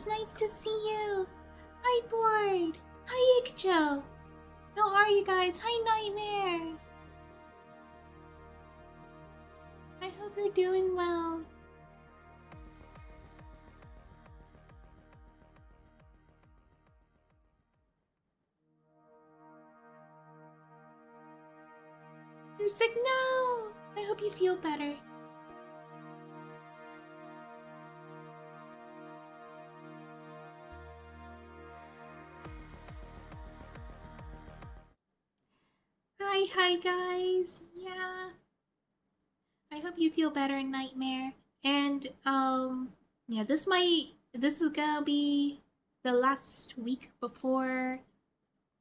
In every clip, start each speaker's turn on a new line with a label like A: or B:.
A: it's nice to see you. Hi, Board. Hi, Ikjo. How are you guys? Hi, Nightmare. I hope you're doing well. You're sick? No! I hope you feel better. Hi guys. Yeah. I hope you feel better, Nightmare. And yeah, this is gonna be the last week before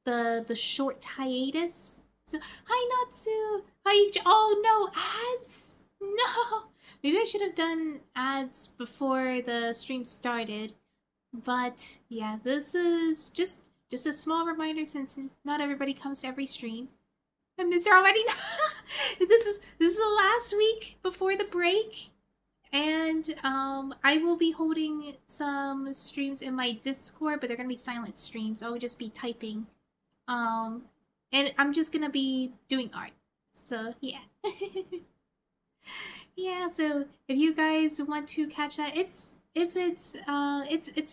A: the short hiatus. So hi Natsu. Hi. Oh no, ads. No. Maybe I should have done ads before the stream started. But yeah, this is just a small reminder since not everybody comes to every stream. I missed her already. This is the last week before the break, and I will be holding some streams in my Discord, but they're gonna be silent streams. I will just be typing, and I'm just gonna be doing art. So yeah, yeah. So if you guys want to catch that, it's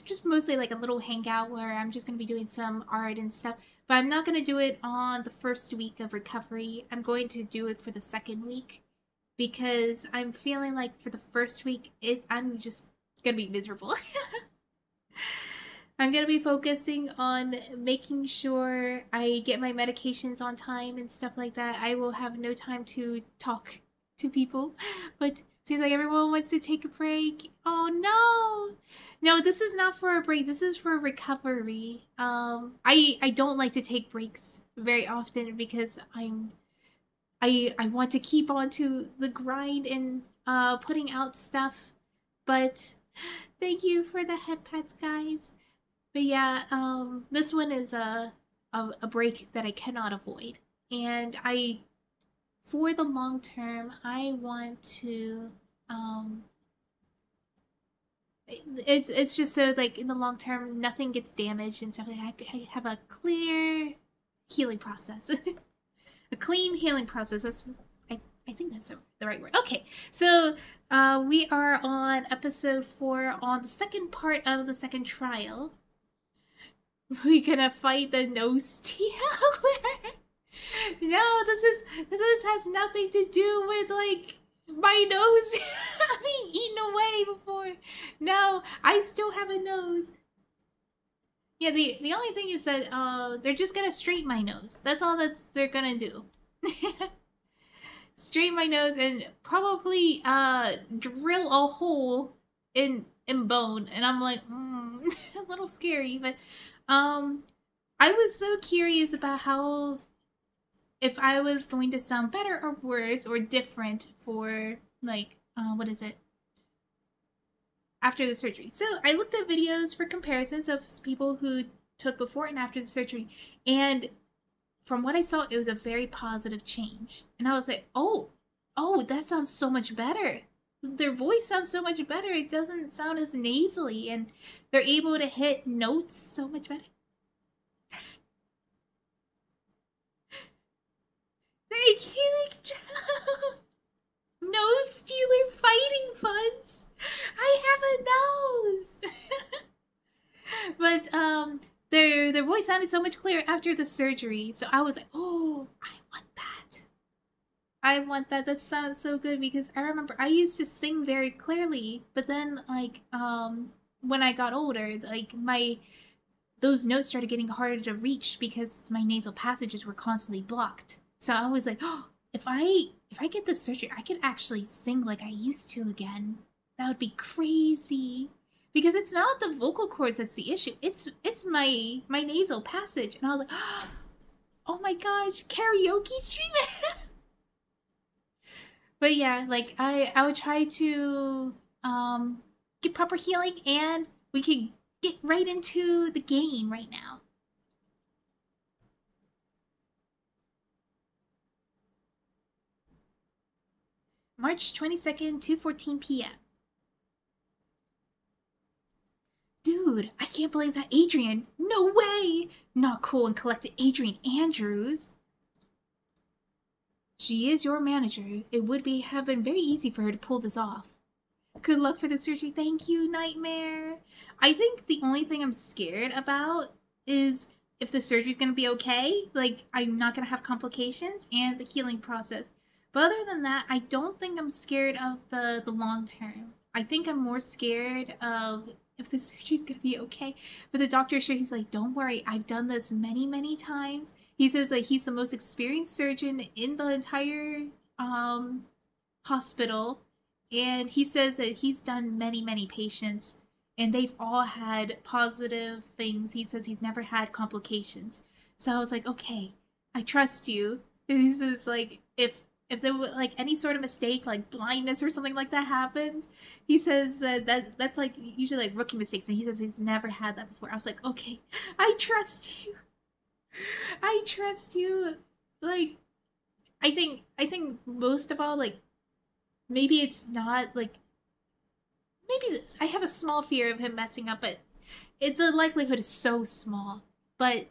A: just mostly like a little hangout where I'm just gonna be doing some art and stuff. But I'm not going to do it on the first week of recovery. I'm going to do it for the second week. Because I'm feeling like for the first week, I'm just going to be miserable. I'm going to be focusing on making sure I get my medications on time and stuff like that. I will have no time to talk to people. But seems like everyone wants to take a break. Oh no! No, this is not for a break. This is for recovery. I don't like to take breaks very often because I want to keep on to the grind and putting out stuff. But thank you for the head pats, guys. But yeah, this one is a break that I cannot avoid, and for the long term, I want to it's just so like in the long term nothing gets damaged and stuff like that. I have a clear healing process. A clean healing process. I think that's the right word. Okay, so we are on episode 4 on the second part of the second trial. We're gonna fight the nose stealer. No, this has nothing to do with like my nose being eaten away before. No, I still have a nose. Yeah, the only thing is that they're just gonna straighten my nose. That's all they're gonna do. Straighten my nose and probably drill a hole in bone. And I'm like, a little scary, but I was so curious about how if I was going to sound better or worse or different for like what is it? After the surgery. So I looked at videos for comparisons of people who took before and after the surgery, and from what I saw, it was a very positive change. And I was like, oh, that sounds so much better. Their voice sounds so much better. It doesn't sound as nasally, and they're able to hit notes so much better. Thank you, Joe. Nose stealer fighting funds. I have a nose. But their voice sounded so much clearer after the surgery. So I was like, oh, I want that. I want that. That sounds so good because I remember I used to sing very clearly, but then like when I got older, like those notes started getting harder to reach because my nasal passages were constantly blocked. So I was like, oh, if I get this surgery, I could actually sing like I used to again. That would be crazy. Because it's not the vocal cords that's the issue. It's my nasal passage. And I was like, oh my gosh, karaoke stream. But yeah, like I would try to get proper healing, and we can get right into the game right now. March 22nd, 2:14 p.m. Dude, Dude, I can't believe that Adrian. No way. Not cool and collected Adrian Andrews. She is your manager. It would have been very easy for her to pull this off. Good luck for the surgery. Thank you, Nightmare. I think the only thing I'm scared about is if the surgery's gonna be okay. Like, I'm not gonna have complications and the healing process. But other than that, I don't think I'm scared of the long term. I think I'm more scared of if the surgery's gonna be okay. But the doctor sure, he's like, don't worry, I've done this many, many times. He says that he's the most experienced surgeon in the entire hospital. And he says that he's done many, many patients. And they've all had positive things. He says he's never had complications. So I was like, okay, I trust you. And he says, like, if there was like any sort of mistake, like blindness or something like that happens, he says that's like usually like rookie mistakes, and he says he's never had that before. I was like, okay, I trust you. I trust you. Like, I think most of all, like, maybe it's not like, maybe I have a small fear of him messing up, but the likelihood is so small. But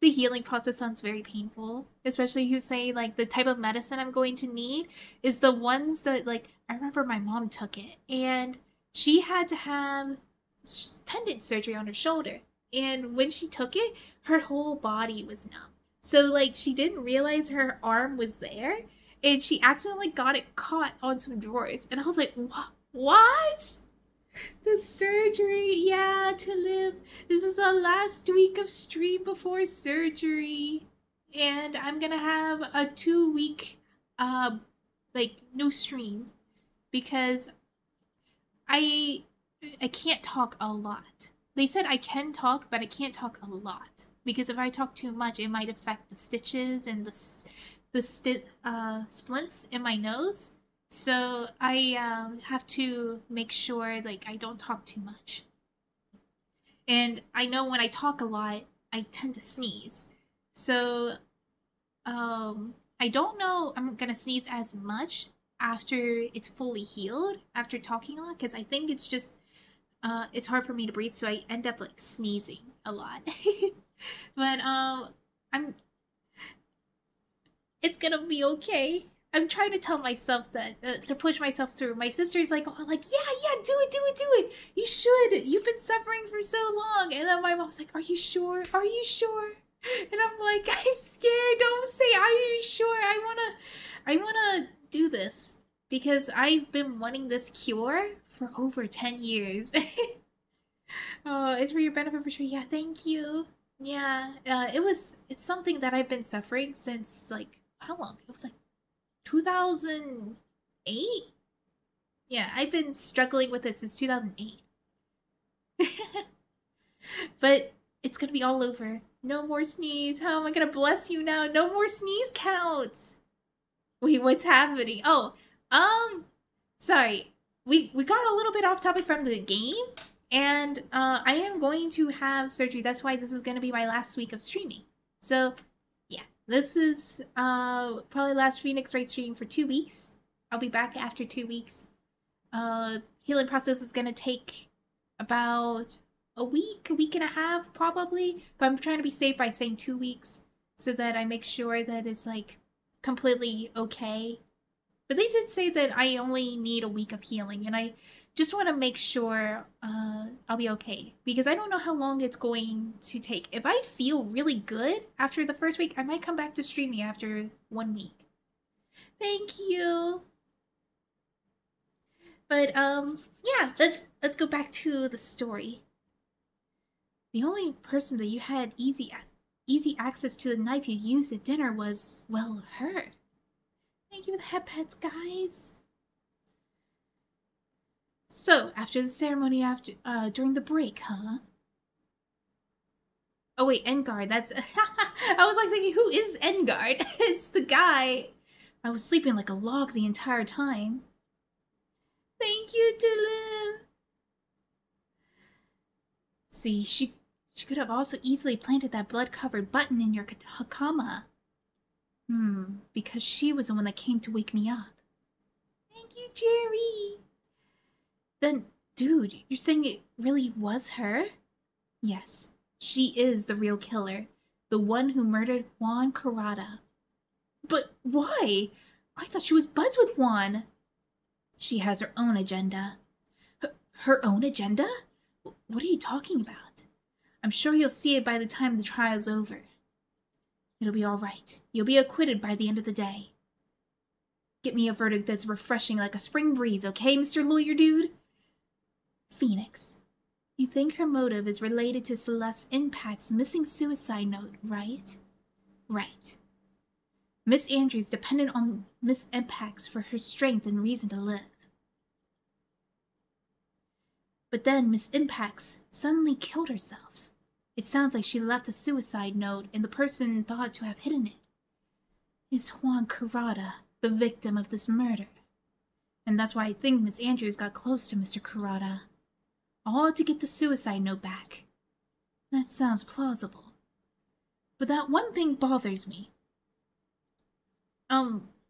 A: the healing process sounds very painful, especially you say like the type of medicine I'm going to need is the ones that, like, I remember my mom took it and she had to have tendon surgery on her shoulder, and when she took it, her whole body was numb. So like she didn't realize her arm was there, and she accidentally got it caught on some drawers, and I was like, what? The surgery, yeah, to live. This is the last week of stream before surgery. And I'm gonna have a 2-week, like, no stream. Because I can't talk a lot. They said I can talk, but I can't talk a lot. Because if I talk too much, it might affect the stitches and the splints in my nose. So I have to make sure, like, I don't talk too much. And I know when I talk a lot, I tend to sneeze. So I don't know I'm gonna sneeze as much after it's fully healed, after talking a lot, because I think it's just, it's hard for me to breathe, so I end up, like, sneezing a lot. But it's gonna be okay. I'm trying to tell myself that, to push myself through. My sister's like, oh, like, yeah, do it. You should. You've been suffering for so long. And then my mom's like, are you sure? Are you sure? And I'm like, I'm scared. Don't say, are you sure? I wanna do this because I've been wanting this cure for over 10 years. Oh, it's for your benefit for sure. Yeah, thank you. Yeah, it's something that I've been suffering since, like, how long? It was like 2008? Yeah, I've been struggling with it since 2008. But it's gonna be all over. No more sneeze. How am I gonna bless you now? No more sneeze counts. Wait, what's happening? Oh, sorry. We got a little bit off topic from the game, and I am going to have surgery. That's why this is gonna be my last week of streaming. So this is probably last Phoenix Wright stream for 2 weeks. I'll be back after 2 weeks. Healing process is gonna take about a week and a half probably. But I'm trying to be safe by saying 2 weeks so that I make sure that it's, like, completely okay. But they did say that I only need a week of healing, and I just want to make sure I'll be okay, because I don't know how long it's going to take. If I feel really good after the first week, I might come back to streaming after 1 week. Thank you. But yeah, let's go back to the story. The only person that you had easy access to the knife you used at dinner was, well, her. Thank you for the head pets, guys. So, after the ceremony, during the break, huh? Oh wait, Engard, that's... I was like thinking, who is Engard? It's the guy. I was sleeping like a log the entire time. Thank you, to live. See, she could have also easily planted that blood-covered button in your hakama. Because she was the one that came to wake me up. Thank you, Jerry. Then, dude, you're saying it really was her? Yes, she is the real killer, the one who murdered Juan Carrata. But why? I thought she was buds with Juan. She has her own agenda. Her own agenda? What are you talking about? I'm sure you'll see it by the time the trial's over. It'll be all right. You'll be acquitted by the end of the day. Get me a verdict that's refreshing like a spring breeze, okay, Mr. Lawyer Dude? Phoenix, you think her motive is related to Celeste Impact's missing suicide note, right? Right. Miss Andrews depended on Miss Impact's for her strength and reason to live. But then Miss Impact's suddenly killed herself. It sounds like she left a suicide note and the person thought to have hidden it is Juan Carrata, the victim of this murder. And that's why I think Miss Andrews got close to Mr. Carrata. All to get the suicide note back. That sounds plausible. But that one thing bothers me.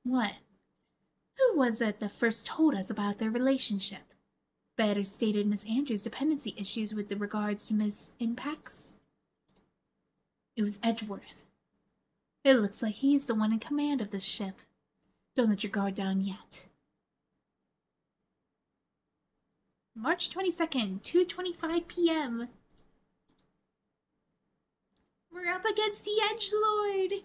A: What? Who was it that first told us about their relationship? Better stated Miss Andrews' dependency issues with regards to Miss Impacts? It was Edgeworth. It looks like he's the one in command of this ship. Don't let your guard down yet. March 22nd, 2:25 p.m. We're up against the Edgelord.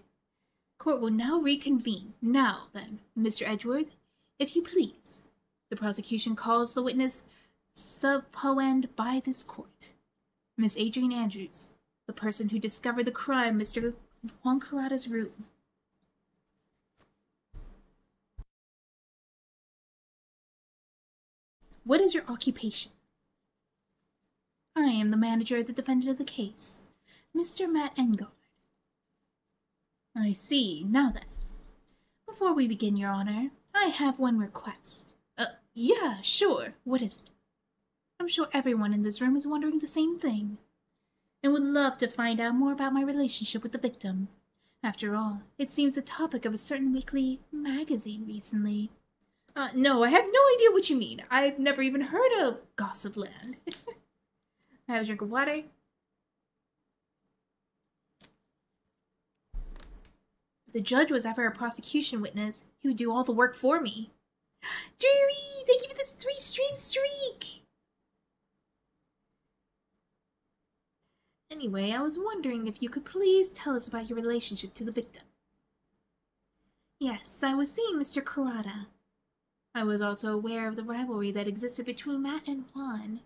A: Court will now reconvene. Now, then, Mr. Edgeworth, if you please. The prosecution calls the witness subpoenaed by this court. Miss Adrienne Andrews, the person who discovered the crime, Mr. Juan Carrata's room. What is your occupation? I am the manager of the defendant of the case, Mr. Matt Engard. I see. Now then, before we begin, Your Honor, I have one request. Yeah, sure. What is it? I'm sure everyone in this room is wondering the same thing, and would love to find out more about my relationship with the victim. After all, it seems the topic of a certain weekly magazine recently. No, I have no idea what you mean. I've never even heard of Gossipland. I have a drink of water. If the judge was ever a prosecution witness, he would do all the work for me. Jerry, thank you for this 3-stream streak! Anyway, I was wondering if you could please tell us about your relationship to the victim. Yes, I was seeing Mr. Carrata. I was also aware of the rivalry that existed between Matt and Juan,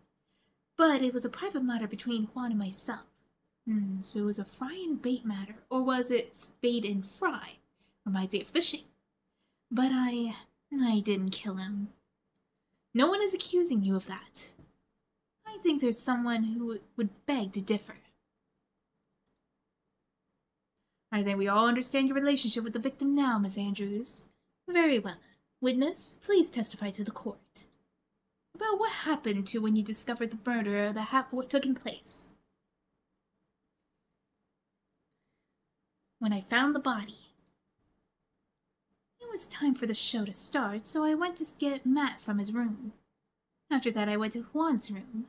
A: but it was a private matter between Juan and myself. So it was a fry and bait matter, or was it bait and fry? Reminds me of fishing. But I didn't kill him. No one is accusing you of that. I think there's someone who would beg to differ. I think we all understand your relationship with the victim now, Miss Andrews. Very well. Witness, please testify to the court. About what happened to when you discovered the murder what took place. When I found the body. It was time for the show to start, so I went to get Matt from his room. After that, I went to Juan's room,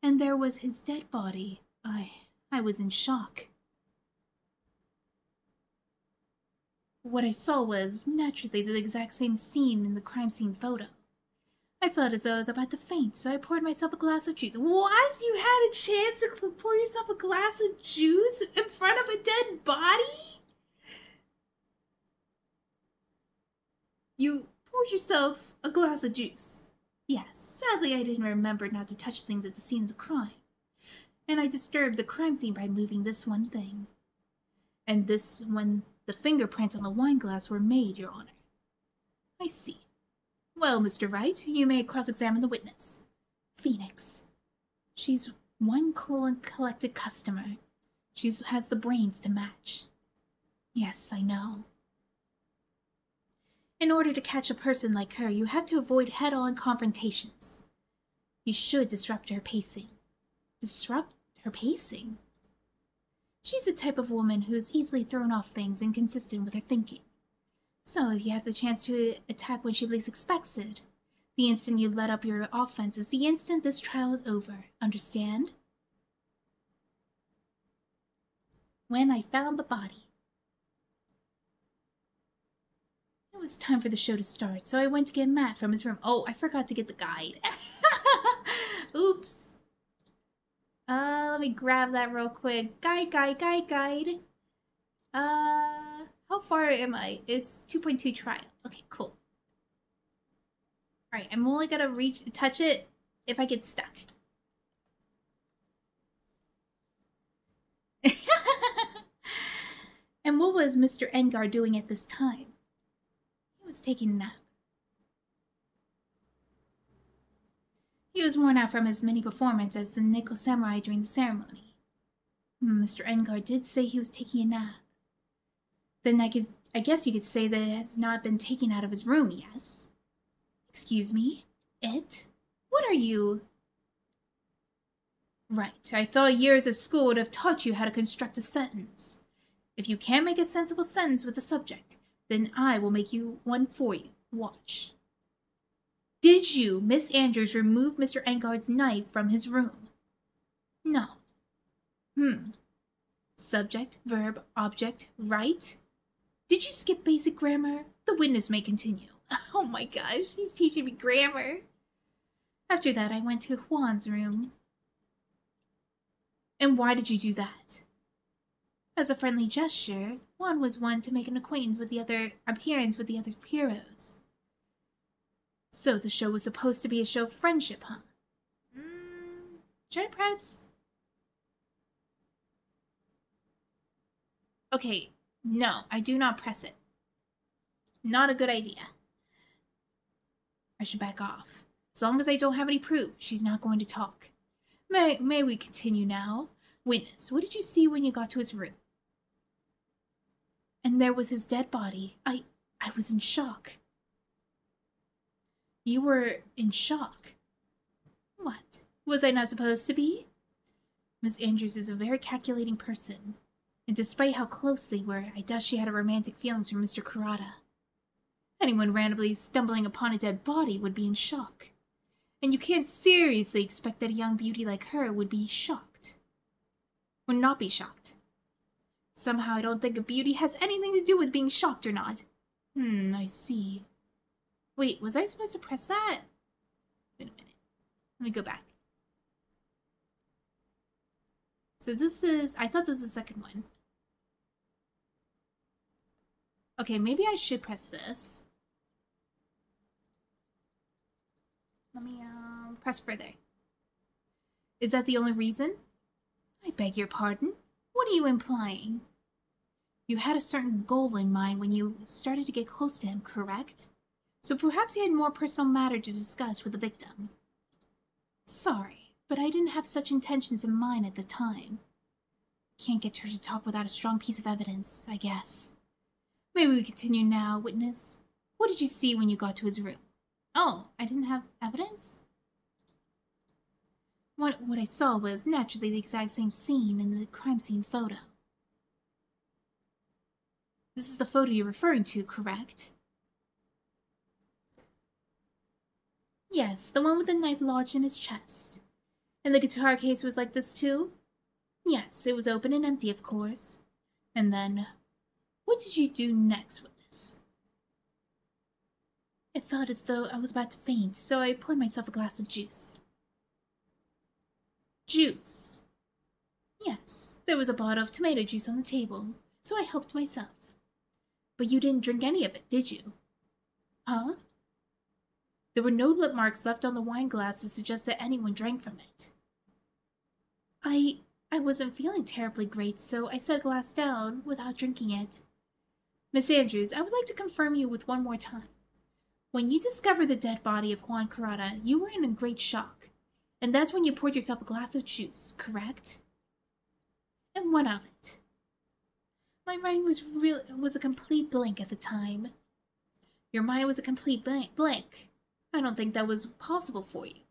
A: and there was his dead body. I was in shock. What I saw was, naturally, the exact same scene in the crime scene photo. I felt as though I was about to faint, so I poured myself a glass of juice. What? You had a chance to pour yourself a glass of juice in front of a dead body? You poured yourself a glass of juice. Yes, sadly I didn't remember not to touch things at the scene of the crime. And I disturbed the crime scene by moving this one thing. And this when the fingerprints on the wine glass were made, Your Honor. I see. Well, Mr. Wright, you may cross-examine the witness. Phoenix. She's one cool and collected customer. She has the brains to match. Yes, I know. In order to catch a person like her, you have to avoid head-on confrontations. You should disrupt her pacing. Disrupt her pacing? She's the type of woman who is easily thrown off things inconsistent with her thinking. So if you have the chance to attack when she least expects it, the instant you let up your offense is the instant this trial is over. Understand? when I found the body. It was time for the show to start, so I went to get Matt from his room. Oh, I forgot to get the guide. Oops. Let me grab that real quick. Guide. How far am I? It's 2.2 trial. Okay, cool. Alright, I'm only gonna touch it if I get stuck. And what was Mr. Engar doing at this time? He was taking a nap. He was worn out from his mini performance as the Nickel Samurai during the ceremony. Mr. Engar did say he was taking a nap. Then I guess you could say that it has not been taken out of his room, yes? Excuse me? It? What are you? Right, I thought years of school would have taught you how to construct a sentence. If you can't make a sensible sentence with a subject, then I will make you one for you. Watch. Did you, Miss Andrews, remove Mr. Engar's knife from his room? No. Subject, verb, object, right? Did you skip basic grammar? The witness may continue. Oh my gosh, he's teaching me grammar. After that, I went to Juan's room. And why did you do that? As a friendly gesture, Juan was one to make an appearance with the other heroes. So the show was supposed to be a show of friendship, huh? Should I press? Okay, no, I do not press it. Not a good idea. I should back off. As long as I don't have any proof, she's not going to talk. May we continue now? Witness, what did you see when you got to his room? And there was his dead body. I was in shock. You were in shock? What? Was I not supposed to be? Miss Andrews is a very calculating person, and despite how close they were, I doubt she had a romantic feelings for Mr. Kurata. Anyone randomly stumbling upon a dead body would be in shock. And you can't seriously expect that a young beauty like her would be shocked. Would not be shocked. Somehow I don't think a beauty has anything to do with being shocked or not. I see. Wait, was I supposed to press that? Wait a minute. Let me go back. So this is... I thought this was the second one. Okay, maybe I should press this. Let me press further. Is that the only reason? I beg your pardon? What are you implying? You had a certain goal in mind when you started to get close to him, correct? So perhaps you had more personal matter to discuss with the victim. Sorry, but I didn't have such intentions in mind at the time. Can't get her to talk without a strong piece of evidence, I guess. Maybe we continue now, witness. What did you see when you got to his room? Oh, I didn't have evidence? What I saw was naturally the exact same scene in the crime scene photo. This is the photo you're referring to, correct? Yes, the one with the knife lodged in his chest. And the guitar case was like this too? Yes, it was open and empty, of course. And then, what did you do next with this? It felt as though I was about to faint, so I poured myself a glass of juice. Juice? Yes, there was a bottle of tomato juice on the table, so I helped myself. But you didn't drink any of it, did you? Huh? There were no lip marks left on the wine glass to suggest that anyone drank from it. I wasn't feeling terribly great, so I set a glass down without drinking it. Miss Andrews, I would like to confirm you with one more time. When you discovered the dead body of Juan Kurata, you were in a great shock, and that's when you poured yourself a glass of juice, correct? And what of it? My mind was a complete blank at the time. Your mind was a complete blank. I don't think that was possible for you.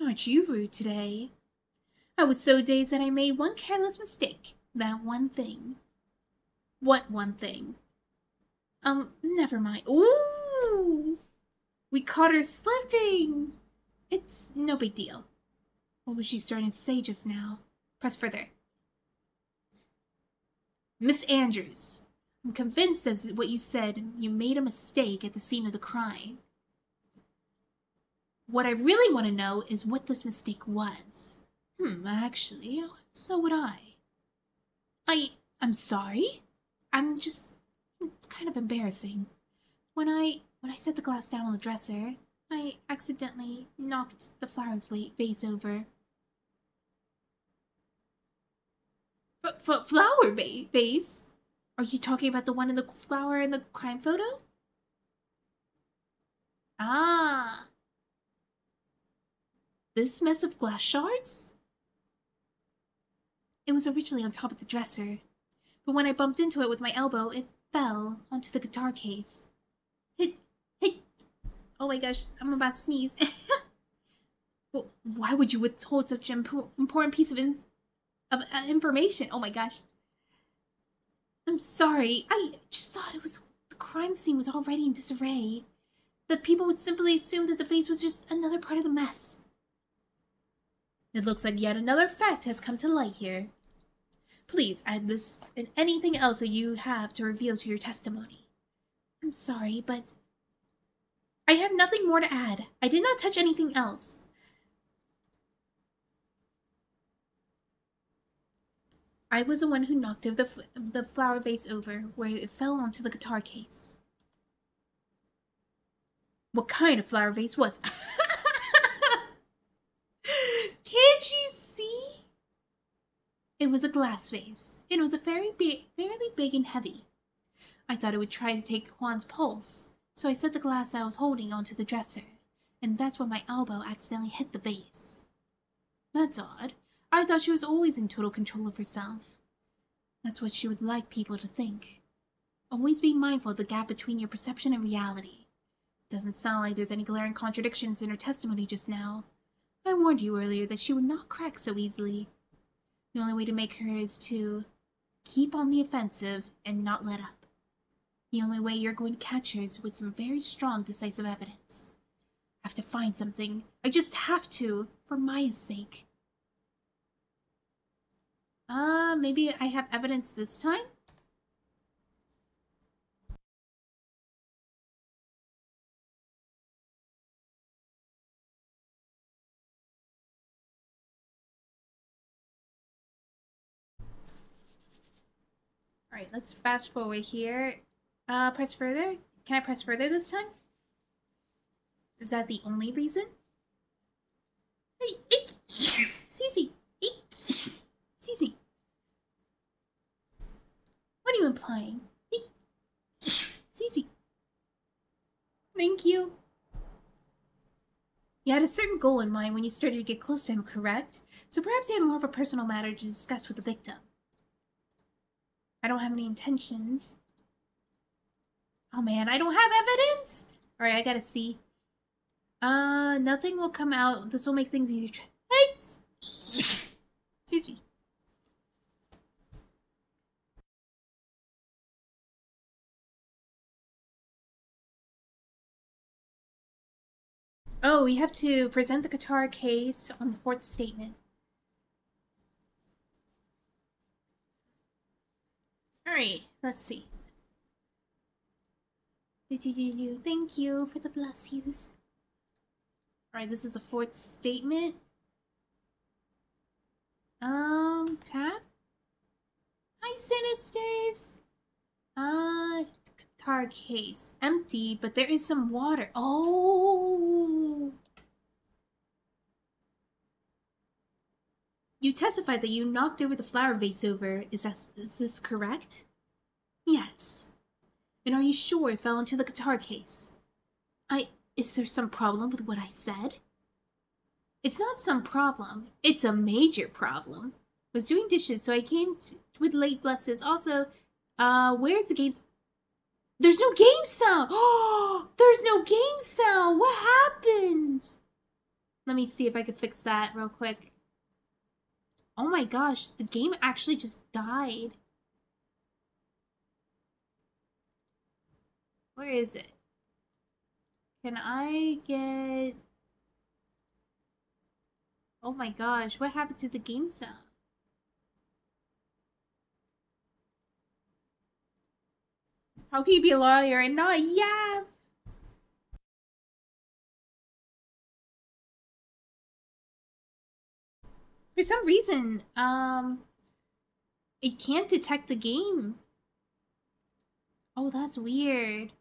A: Aren't you rude today? I was so dazed that I made one careless mistake. That one thing. What one thing? Never mind. Ooh! We caught her slipping! It's no big deal. What was she starting to say just now? Press further. Miss Andrews, I'm convinced that's what you said. You made a mistake at the scene of the crime. What I really want to know is what this mistake was. Actually, so would I. I'm sorry. It's kind of embarrassing. When I set the glass down on the dresser, I accidentally knocked the flower vase over. Flower vase? Are you talking about the one in the flower in the crime photo? Ah. This mess of glass shards? It was originally on top of the dresser, but when I bumped into it with my elbow, it fell onto the guitar case. Hey! Oh my gosh, I'm about to sneeze. Well, why would you withhold such an important piece of information? Oh my gosh. I'm sorry. I just thought the crime scene was already in disarray. That people would simply assume that the vase was just another part of the mess. It looks like yet another fact has come to light here. Please add this and anything else that you have to reveal to your testimony. I'm sorry, but I have nothing more to add. I did not touch anything else. I was the one who knocked the flower vase over, where it fell onto the guitar case. What kind of flower vase was it? Can't you see? It was a glass vase. It was fairly big and heavy. I thought it would try to take Juan's pulse, so I set the glass I was holding onto the dresser, and that's when my elbow accidentally hit the vase. That's odd. I thought she was always in total control of herself. That's what she would like people to think. Always be mindful of the gap between your perception and reality. Doesn't sound like there's any glaring contradictions in her testimony just now. I warned you earlier that she would not crack so easily. The only way to make her is to keep on the offensive and not let up. The only way you're going to catch her is with some very strong, decisive evidence. I have to find something. I just have to, for Maya's sake. Maybe I have evidence this time? Alright, let's fast forward here. Press further? Can I press further this time? Is that the only reason? Excuse me. Excuse me. What are you implying? Excuse me. Thank you. You had a certain goal in mind when you started to get close to him, correct? So perhaps you had more of a personal matter to discuss with the victim. I don't have any intentions. Oh man, I don't have evidence? Alright, I gotta see. Nothing will come out. This will make things easier. Excuse me. Oh, we have to present the guitar case on the fourth statement. Alright, let's see. Thank you for the bless yous. Alright, this is the fourth statement. Tab? Hi, Sinisters! Guitar case. Empty, but there is some water. Oh! You testified that you knocked over the flower vase over. Is this correct? Yes. And are you sure it fell into the guitar case? Is there some problem with what I said? It's not some problem. It's a major problem. I was doing dishes, so I came with late blesses. Also, where's the game? There's no game sound! Oh, there's no game sound! What happened? Let me see if I can fix that real quick. Oh my gosh, the game actually just died. Where is it? Can I get... Oh my gosh, what happened to the game sound? How can you be a lawyer and not yeah? For some reason, it can't detect the game. Oh, that's weird.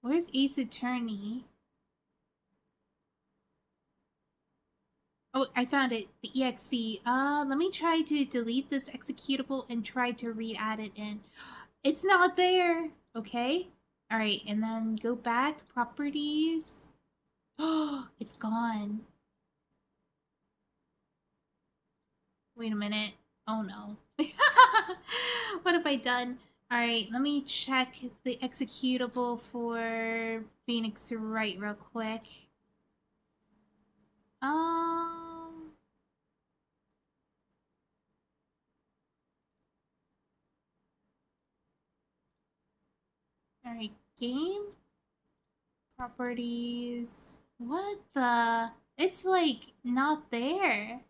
A: Where's Ace Attorney? Oh, I found it. The EXE. Let me try to delete this executable and try to re-add it in. It's not there. Okay. Alright, and then go back. Properties. Oh, it's gone. Wait a minute. Oh no. What have I done? Alright, let me check the executable for Phoenix Wright real quick. Alright, game. Properties. What the? It's like not there.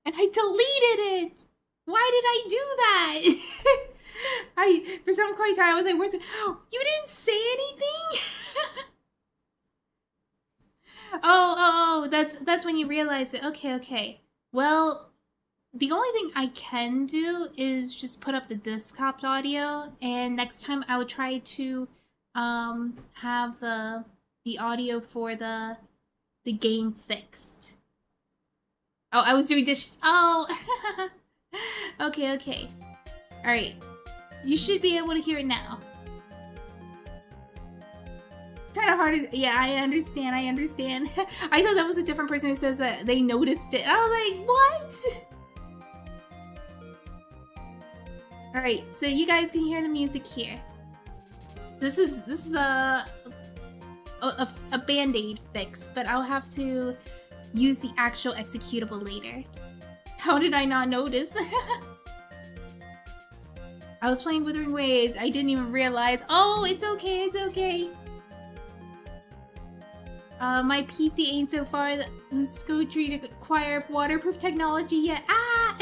A: And I deleted it! Why did I do that? For some quiet time, I was like, where's it? Oh, you didn't say anything? oh, that's when you realize it. Okay. Well, the only thing I can do is just put up the desktop audio, and next time I would try to have the audio for the game fixed. Oh, I was doing dishes. Oh, okay. All right, you should be able to hear it now. Kind of hard. Yeah, I understand. I thought that was a different person who says that they noticed it. I was like, what? All right, so you guys can hear the music here. This is a band-aid fix, but I'll have to use the actual executable later. How did I not notice? I was playing Withering Waves. I didn't even realize. Oh, it's okay. My PC ain't so far that Scotry to acquire waterproof technology yet. Ah!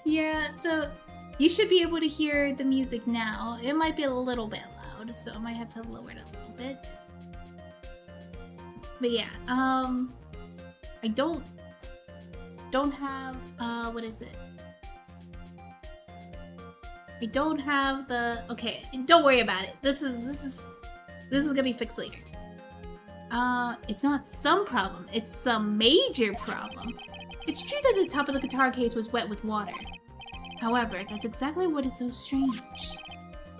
A: Yeah, so you should be able to hear the music now. It might be a little bit loud, so I might have to lower it a little bit. But yeah, I don't have, what is it? I don't have the, okay, don't worry about it. This is gonna be fixed later. It's not some problem, it's some major problem. It's true that the top of the guitar case was wet with water. However, that's exactly what is so strange.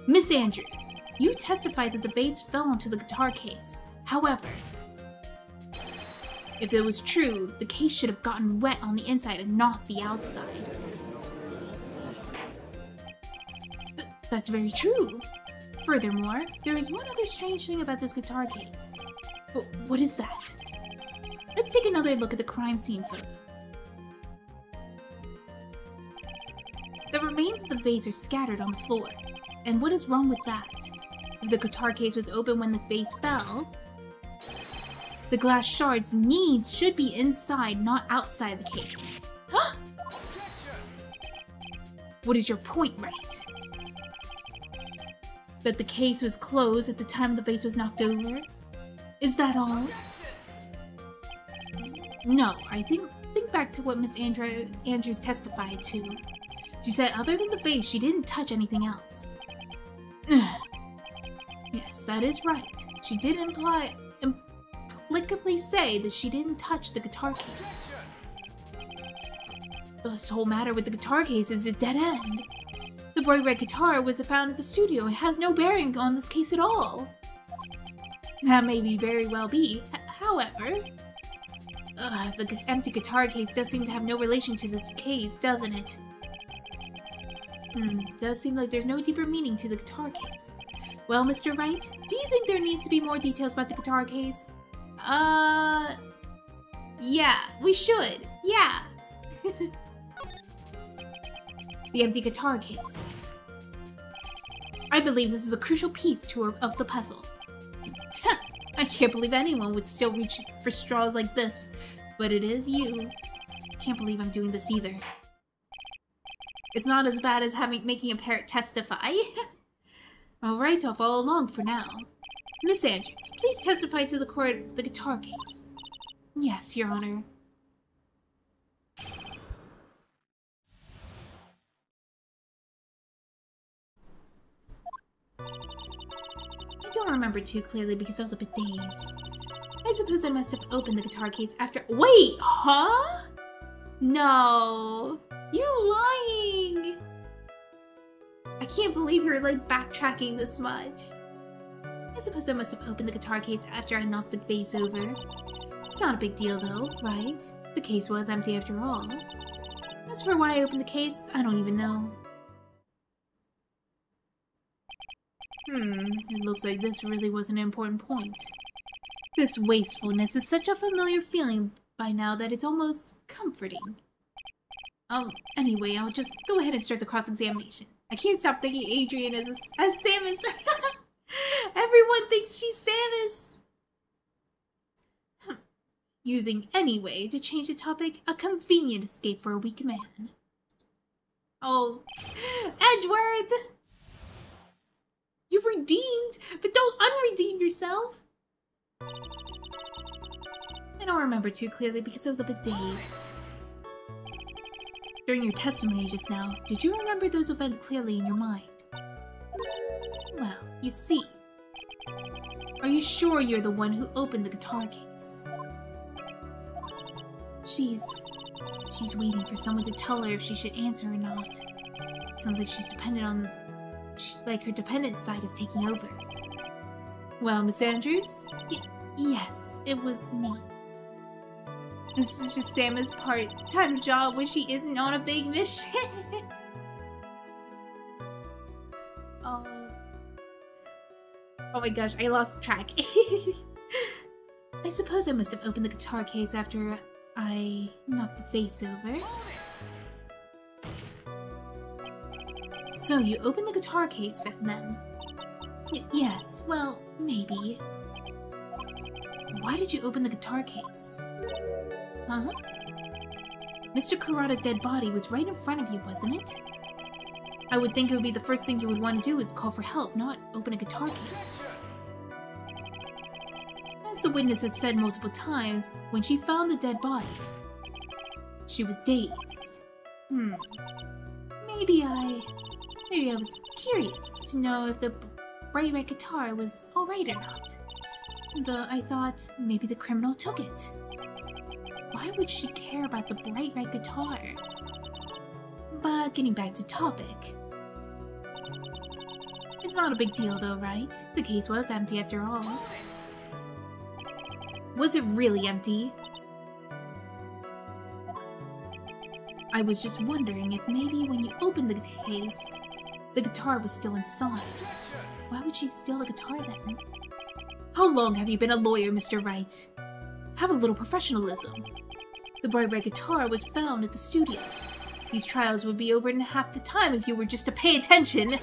A: Miss Andrews, you testified that the vase fell onto the guitar case. However, if it was true, the case should have gotten wet on the inside and not the outside. That's very true. Furthermore, there is one other strange thing about this guitar case. What is that? Let's take another look at the crime scene photo. The remains of the vase are scattered on the floor. And what is wrong with that? If the guitar case was open when the vase fell, the glass shards should be inside, not outside the case. What is your point, Wright? That the case was closed at the time the vase was knocked over? Is that all? No, I think back to what Miss Andrews testified to. She said other than the vase, she didn't touch anything else. Yes, that is right. She did implicably say that she didn't touch the guitar case. This whole matter with the guitar case is a dead end. The bright red guitar was found at the studio and has no bearing on this case at all. That may very well be. However, the empty guitar case does seem to have no relation to this case, doesn't it? Does seem like there's no deeper meaning to the guitar case. Well, Mr. Wright, do you think there needs to be more details about the guitar case? Yeah, we should. Yeah. The empty guitar case. I believe this is a crucial piece of the puzzle. I can't believe anyone would still reach for straws like this, but it is you. Can't believe I'm doing this either. It's not as bad as making a parrot testify. Alright, I'll follow along for now. Miss Andrews, please testify to the court the guitar case. Yes, Your Honor. I don't remember too clearly because I was a bit dazed. I suppose I must have opened the guitar case after— Wait, huh? No. You lying! I can't believe you're like backtracking this much. I suppose I must have opened the guitar case after I knocked the vase over. It's not a big deal though, right? The case was empty after all. As for why I opened the case, I don't even know. It looks like this really was an important point. This wastefulness is such a familiar feeling by now that it's almost comforting. Anyway, I'll just go ahead and start the cross-examination. I can't stop thinking Adrian as Samus. Everyone thinks she's Samus. Using anyway to change the topic, a convenient escape for a weak man. Oh, Edgeworth! You've redeemed, but don't unredeem yourself. I don't remember too clearly because I was a bit dazed. During your testimony just now, did you remember those events clearly in your mind? Well, you see. Are you sure you're the one who opened the guitar case? She's waiting for someone to tell her if she should answer or not. Sounds like she's dependent on... like her dependent side is taking over. Well, Miss Andrews? Yes, it was me. This is just Samus' part-time job when she isn't on a big mission. Oh my gosh, I lost track. I suppose I must have opened the guitar case after I knocked the vase over. So you opened the guitar case then? Yes, well, maybe. Why did you open the guitar case? Huh? Mr. Kurata's dead body was right in front of you, wasn't it? I would think it would be the first thing you would want to do is call for help, not open a guitar case. As the witness has said multiple times, when she found the dead body, she was dazed. Maybe I was curious to know if the bright red guitar was alright or not. Though I thought maybe the criminal took it. Why would she care about the bright red guitar? But getting back to topic. It's not a big deal though, right? The case was empty after all. Was it really empty? I was just wondering if maybe when you opened the case, the guitar was still inside. Why would she steal the guitar then? How long have you been a lawyer, Mr. Wright? Have a little professionalism. The bright red guitar was found at the studio. These trials would be over in half the time if you were just to pay attention.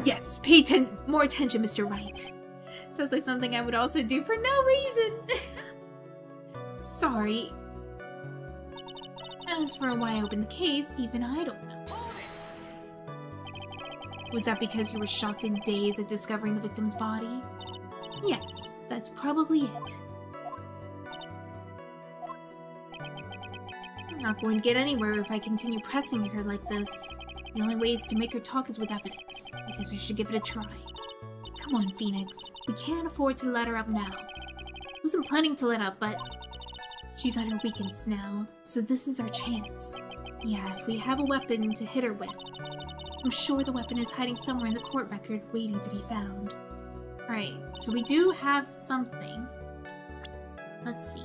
A: Yes, pay more attention, Mr. Wright. Sounds like something I would also do for no reason. Sorry. As for why I opened the case, even I don't know. Was that because you were shocked and dazed at discovering the victim's body? Yes, that's probably it. I'm not going to get anywhere if I continue pressing her like this. The only way is to make her talk is with evidence. I guess I should give it a try. Come on, Phoenix. We can't afford to let her up now. I wasn't planning to let up, but she's on her weakest now, so this is our chance. Yeah, if we have a weapon to hit her with. I'm sure the weapon is hiding somewhere in the court record waiting to be found. Alright, so we do have something. Let's see.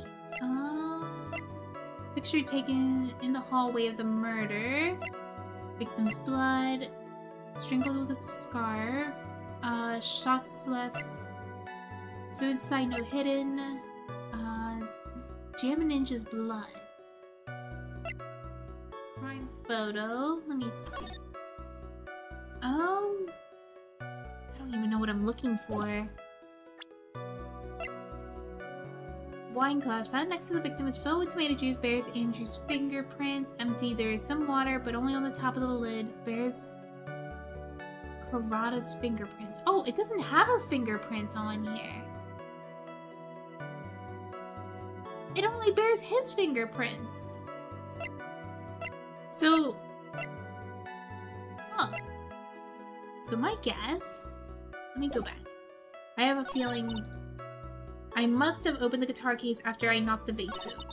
A: Picture taken in the hallway of the murder. Victim's blood. Strangled with a scarf. Shots less. Suicide note hidden. Jam Ninja's blood. Crime photo. Let me see. I don't even know what I'm looking for. wine glass found next to the victim is filled with tomato juice. Bears Andrew's fingerprints. Empty. There is some water, but only on the top of the lid. Bears Carada's fingerprints. Oh, it doesn't have her fingerprints on here. It only bears his fingerprints. So... Huh. So my guess... Let me go back. I have a feeling I must have opened the guitar case after I knocked the vase over.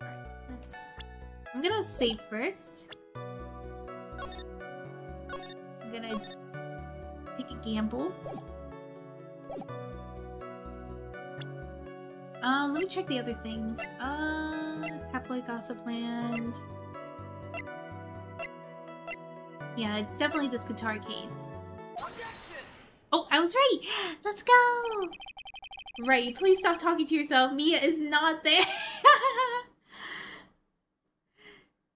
A: Alright, I'm gonna save first. I'm gonna take a gamble. Let me check the other things. Tabloid Gossip Land. Yeah, it's definitely this guitar case. Oh, I was right! Let's go! Right, please stop talking to yourself. Mia is not there.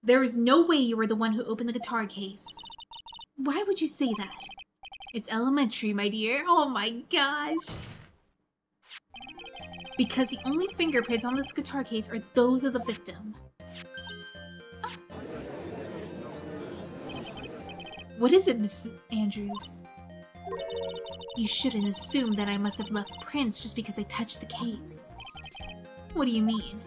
A: There is no way you were the one who opened the guitar case. Why would you say that? It's elementary, my dear. Oh my gosh. Because the only fingerprints on this guitar case are those of the victim. Oh. What is it, Miss Andrews? You shouldn't assume that I must have left prints just because I touched the case. What do you mean?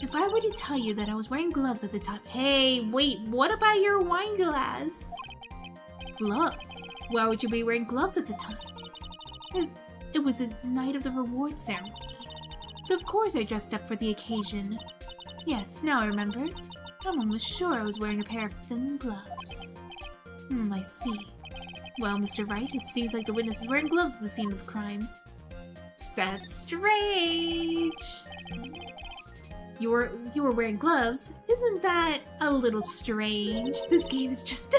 A: If I were to tell you that I was wearing gloves at the time— Hey, wait, what about your wine glass? Gloves? Why would you be wearing gloves at the time? It was the night of the reward ceremony. So of course I dressed up for the occasion. Yes, now I remember. I'm almost sure I was wearing a pair of thin gloves. I see. Well, Mr. Wright, it seems like the witness was wearing gloves at the scene of the crime. That's strange. You were wearing gloves? Isn't that a little strange? This game is just...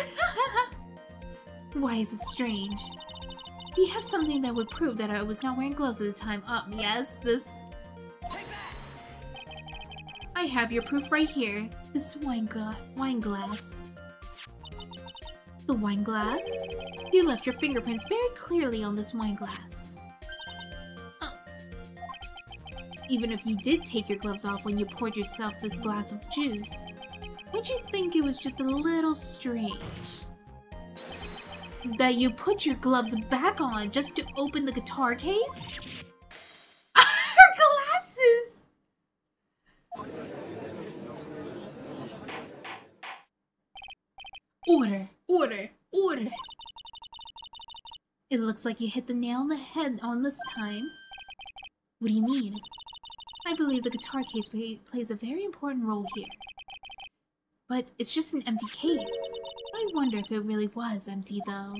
A: Why is it strange? Do you have something that would prove that I was not wearing gloves at the time? Yes, this... I have your proof right here. This wine glass. The wine glass? You left your fingerprints very clearly on this wine glass. Even if you did take your gloves off when you poured yourself this glass of juice, would you think it was just a little strange that you put your gloves back on just to open the guitar case? Her glasses! Order, order, order! It looks like you hit the nail on the head on this time. What do you mean? I believe the guitar case plays a very important role here. But it's just an empty case. I wonder if it really was empty, though.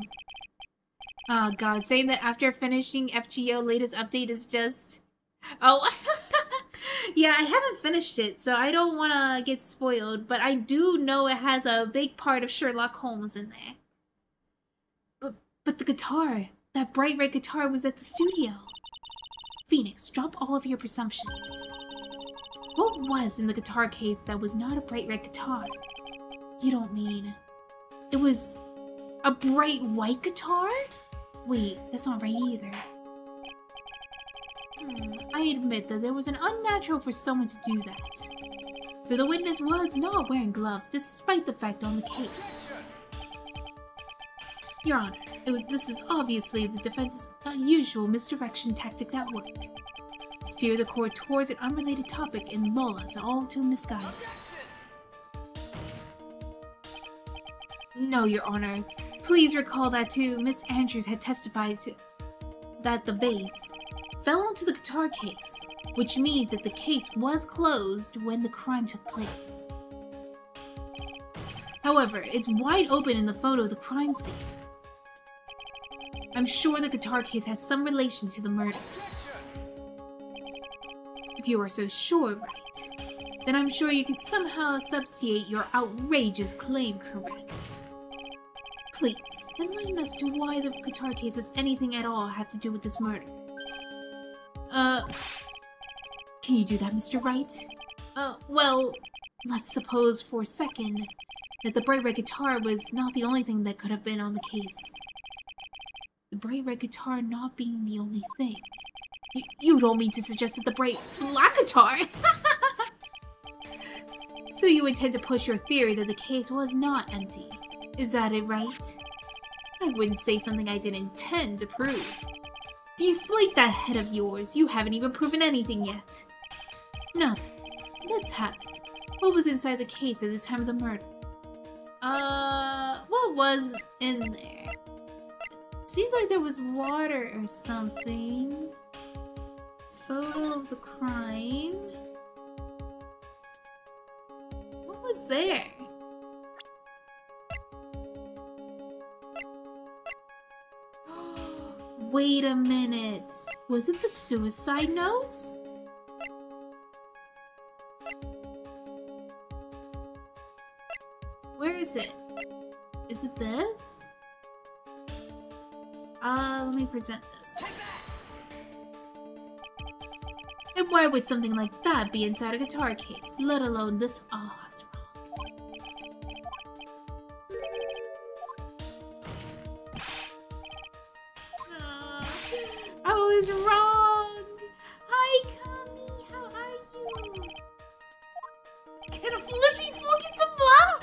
A: Oh god, saying that after finishing FGO latest update is just... Oh, yeah, I haven't finished it, so I don't want to get spoiled, but I do know it has a big part of Sherlock Holmes in there. But the guitar, that bright red guitar was at the studio. Phoenix, drop all of your presumptions. What was in the guitar case that was not a bright red guitar? You don't mean... It was a bright white guitar? Wait, that's not right either. I admit that there was an unnatural for someone to do that. So the witness was not wearing gloves despite the fact on the case. Your Honor, this is obviously the defense's usual misdirection tactic at work. Steer the court towards an unrelated topic and lull us all to misguide. No, Your Honor. Please recall that too. Miss Andrews had testified that the vase fell onto the guitar case, which means that the case was closed when the crime took place. However, it's wide open in the photo of the crime scene. I'm sure the guitar case has some relation to the murder. If you are so sure, Wright, then I'm sure you could somehow substantiate your outrageous claim, correct? Please, enlighten us to why the guitar case was anything at all have to do with this murder. Can you do that, Mr. Wright? Well, let's suppose for a second that the bright red guitar was not the only thing that could have been on the case. The bright red guitar not being the only thing. You don't mean to suggest that the bright black guitar? So you intend to push your theory that the case was not empty. Is that it, right? I wouldn't say something I didn't intend to prove. Deflate that head of yours. You haven't even proven anything yet. Now then, let's have it. What was inside the case at the time of the murder? What was in there? Seems like there was water or something. Photo of the crime. What was there? Wait a minute. Was it the suicide note? Where is it? Is it this? Let me present this. And why would something like that be inside a guitar case, let alone this? Oh, I was wrong. I was wrong. Hi, Kami. How are you? Can a fleshy fool get some love?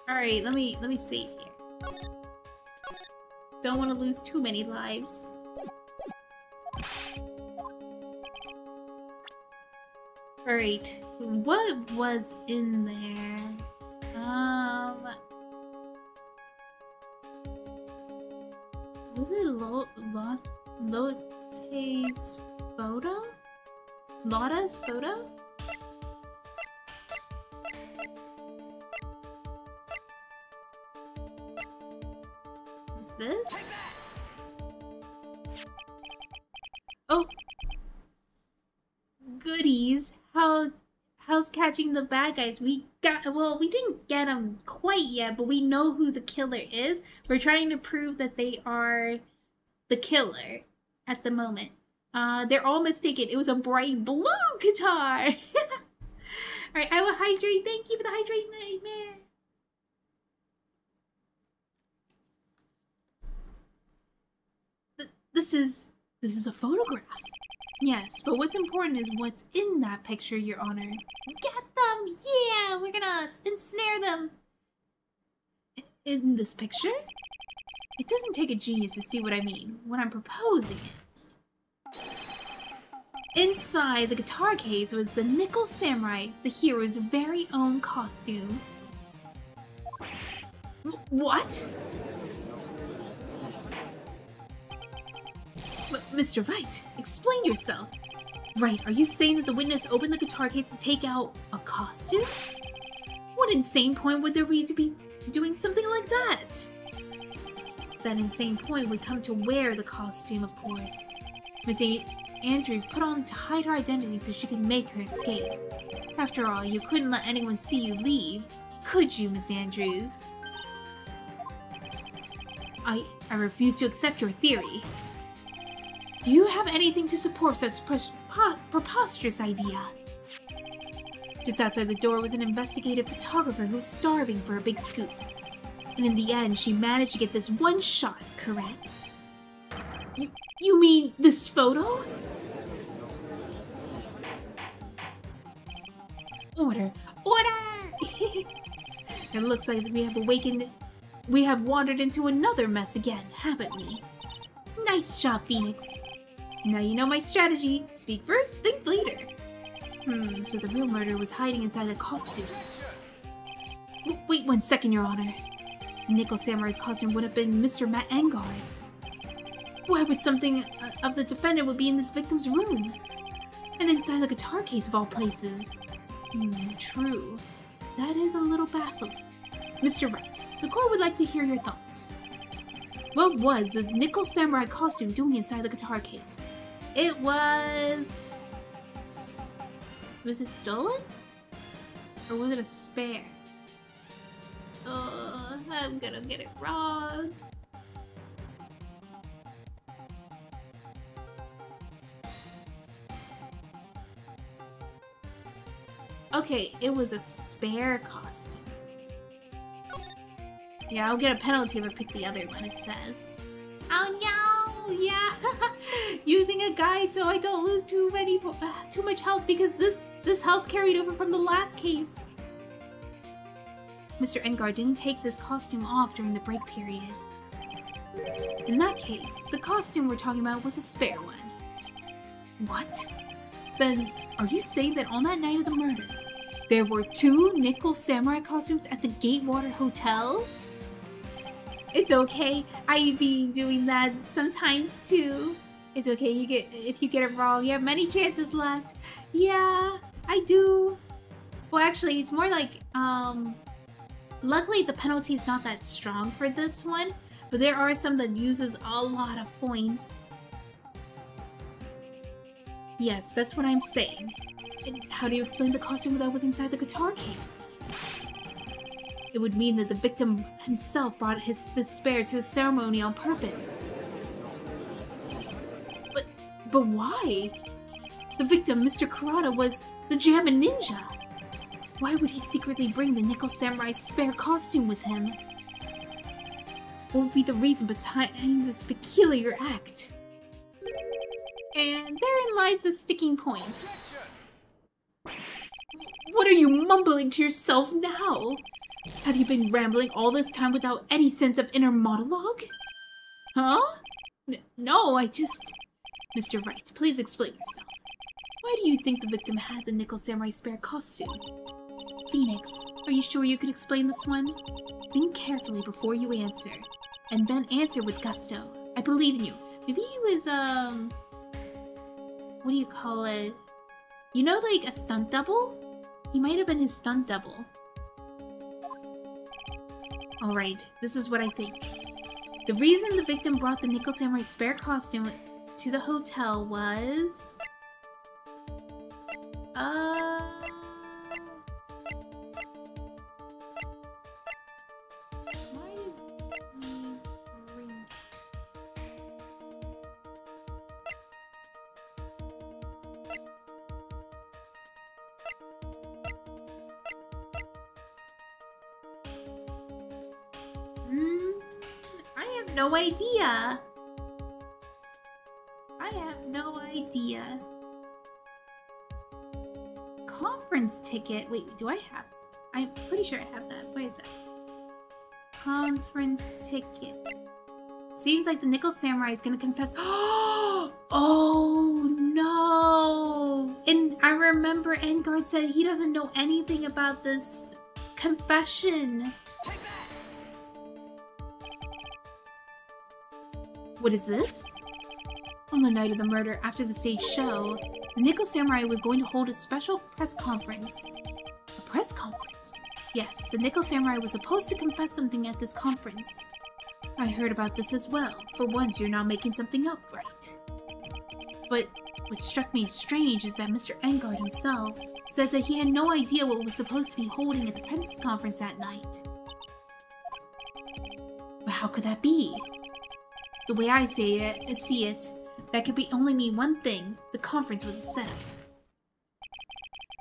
A: All right, let me save here. Don't want to lose too many lives. Alright, what was in there? Was it Lotte's photo? Lotta's photo? This? Oh, goodies! How's catching the bad guys? We didn't get them quite yet, but we know who the killer is. We're trying to prove that they are the killer at the moment. They're all mistaken. It was a bright blue guitar. All right, I will hydrate. Thank you for the hydrate, Nightmare. This is a photograph. Yes, but what's important is what's in that picture, Your Honor. Get them! Yeah, we're gonna ensnare them. In this picture? It doesn't take a genius to see what I mean. What I'm proposing is... inside the guitar case was the Nickel Samurai, the hero's very own costume. What? Mr. Wright, explain yourself. Wright, are you saying that the witness opened the guitar case to take out a costume? What insane point would there be to be doing something like that? That insane point would come to wear the costume, of course. Miss Andrews put on to hide her identity so she could make her escape. After all, you couldn't let anyone see you leave, could you, Miss Andrews? I refuse to accept your theory. Do you have anything to support such preposterous idea? Just outside the door was an investigative photographer who was starving for a big scoop. And in the end, she managed to get this one shot, correct? You mean this photo? Order! Order! It looks like we have wandered into another mess again, haven't we? Nice job, Phoenix. Now you know my strategy. Speak first, think later. So the real murderer was hiding inside the costume. Wait 1 second, Your Honor. Nickel Samurai's costume would have been Mr. Matt Engard's. Why would something of the defendant would be in the victim's room? And inside the guitar case of all places. True. That is a little baffling. Mr. Wright, the court would like to hear your thoughts. What was this Nickel Samurai costume doing inside the guitar case? It was... Was it stolen? Or was it a spare? Oh, I'm gonna get it wrong. Okay, it was a spare costume. Yeah, I'll get a penalty if I pick the other one, it says. Oh no! Yeah, using a guide so I don't lose too much health because this health carried over from the last case. Mr. Engar didn't take this costume off during the break period. In that case, the costume we're talking about was a spare one. What? Then, are you saying that on that night of the murder, there were 2 nickel samurai costumes at the Gatewater Hotel? It's okay, I be doing that sometimes too. It's okay, if you get it wrong, you have many chances left. Yeah, I do. Well, actually, it's more like, luckily the penalty is not that strong for this one, but there are some that uses a lot of points. Yes, that's what I'm saying. And how do you explain the costume that was inside the guitar case? It would mean that the victim himself brought this spare to the ceremony on purpose. But why? The victim, Mr. Kurata, was the Jammin' Ninja. Why would he secretly bring the Nickel Samurai's spare costume with him? What would be the reason behind this peculiar act? And therein lies the sticking point. What are you mumbling to yourself now? Have you been rambling all this time without any sense of inner monologue? Huh? No, I just... Mr. Wright, please explain yourself. Why do you think the victim had the Nickel Samurai spare costume? Phoenix, are you sure you could explain this one? Think carefully before you answer, and then answer with gusto. I believe in you. Maybe he was, what do you call it? You know, like a stunt double? He might have been his stunt double. Alright, this is what I think. The reason the victim brought the Nickel Samurai spare costume to the hotel was... Why did he bring... I have no idea. I have no idea. Conference ticket. Wait, do I have? I'm pretty sure I have that. Where is that? Conference ticket. Seems like the Nickel Samurai is gonna confess. Oh no! And I remember Engard said he doesn't know anything about this confession. What is this? On the night of the murder, after the stage show, the Nickel Samurai was going to hold a special press conference. A press conference? Yes, the Nickel Samurai was supposed to confess something at this conference. I heard about this as well. For once, you're not making something up, right? But what struck me as strange is that Mr. Engard himself said that he had no idea what was supposed to be holding at the press conference that night. But how could that be? The way I see it, that could only mean one thing. The conference was a setup.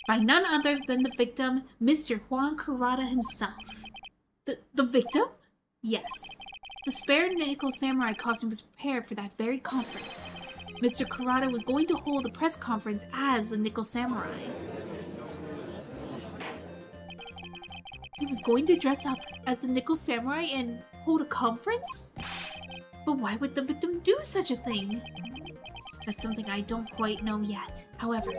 A: By none other than the victim, Mr. Juan Kurata himself. The victim? Yes. The spare Nickel Samurai costume was prepared for that very conference. Mr. Kurata was going to hold a press conference as the Nickel Samurai. He was going to dress up as the Nickel Samurai and hold a conference? But why would the victim do such a thing? That's something I don't quite know yet. However,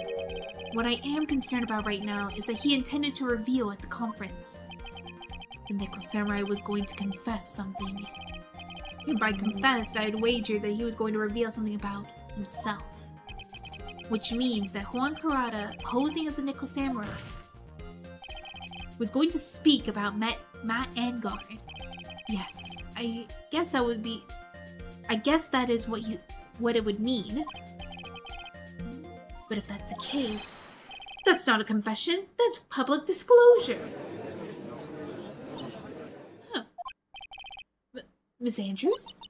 A: what I am concerned about right now is that he intended to reveal at the conference. The Nickel Samurai was going to confess something. And by confess, I'd wager that he was going to reveal something about himself. Which means that Juan Kurata, posing as the Nickel Samurai, was going to speak about Matt Engard. Yes, I guess that is what it would mean. But if that's the case, that's not a confession, that's public disclosure. Huh. Miss Andrews?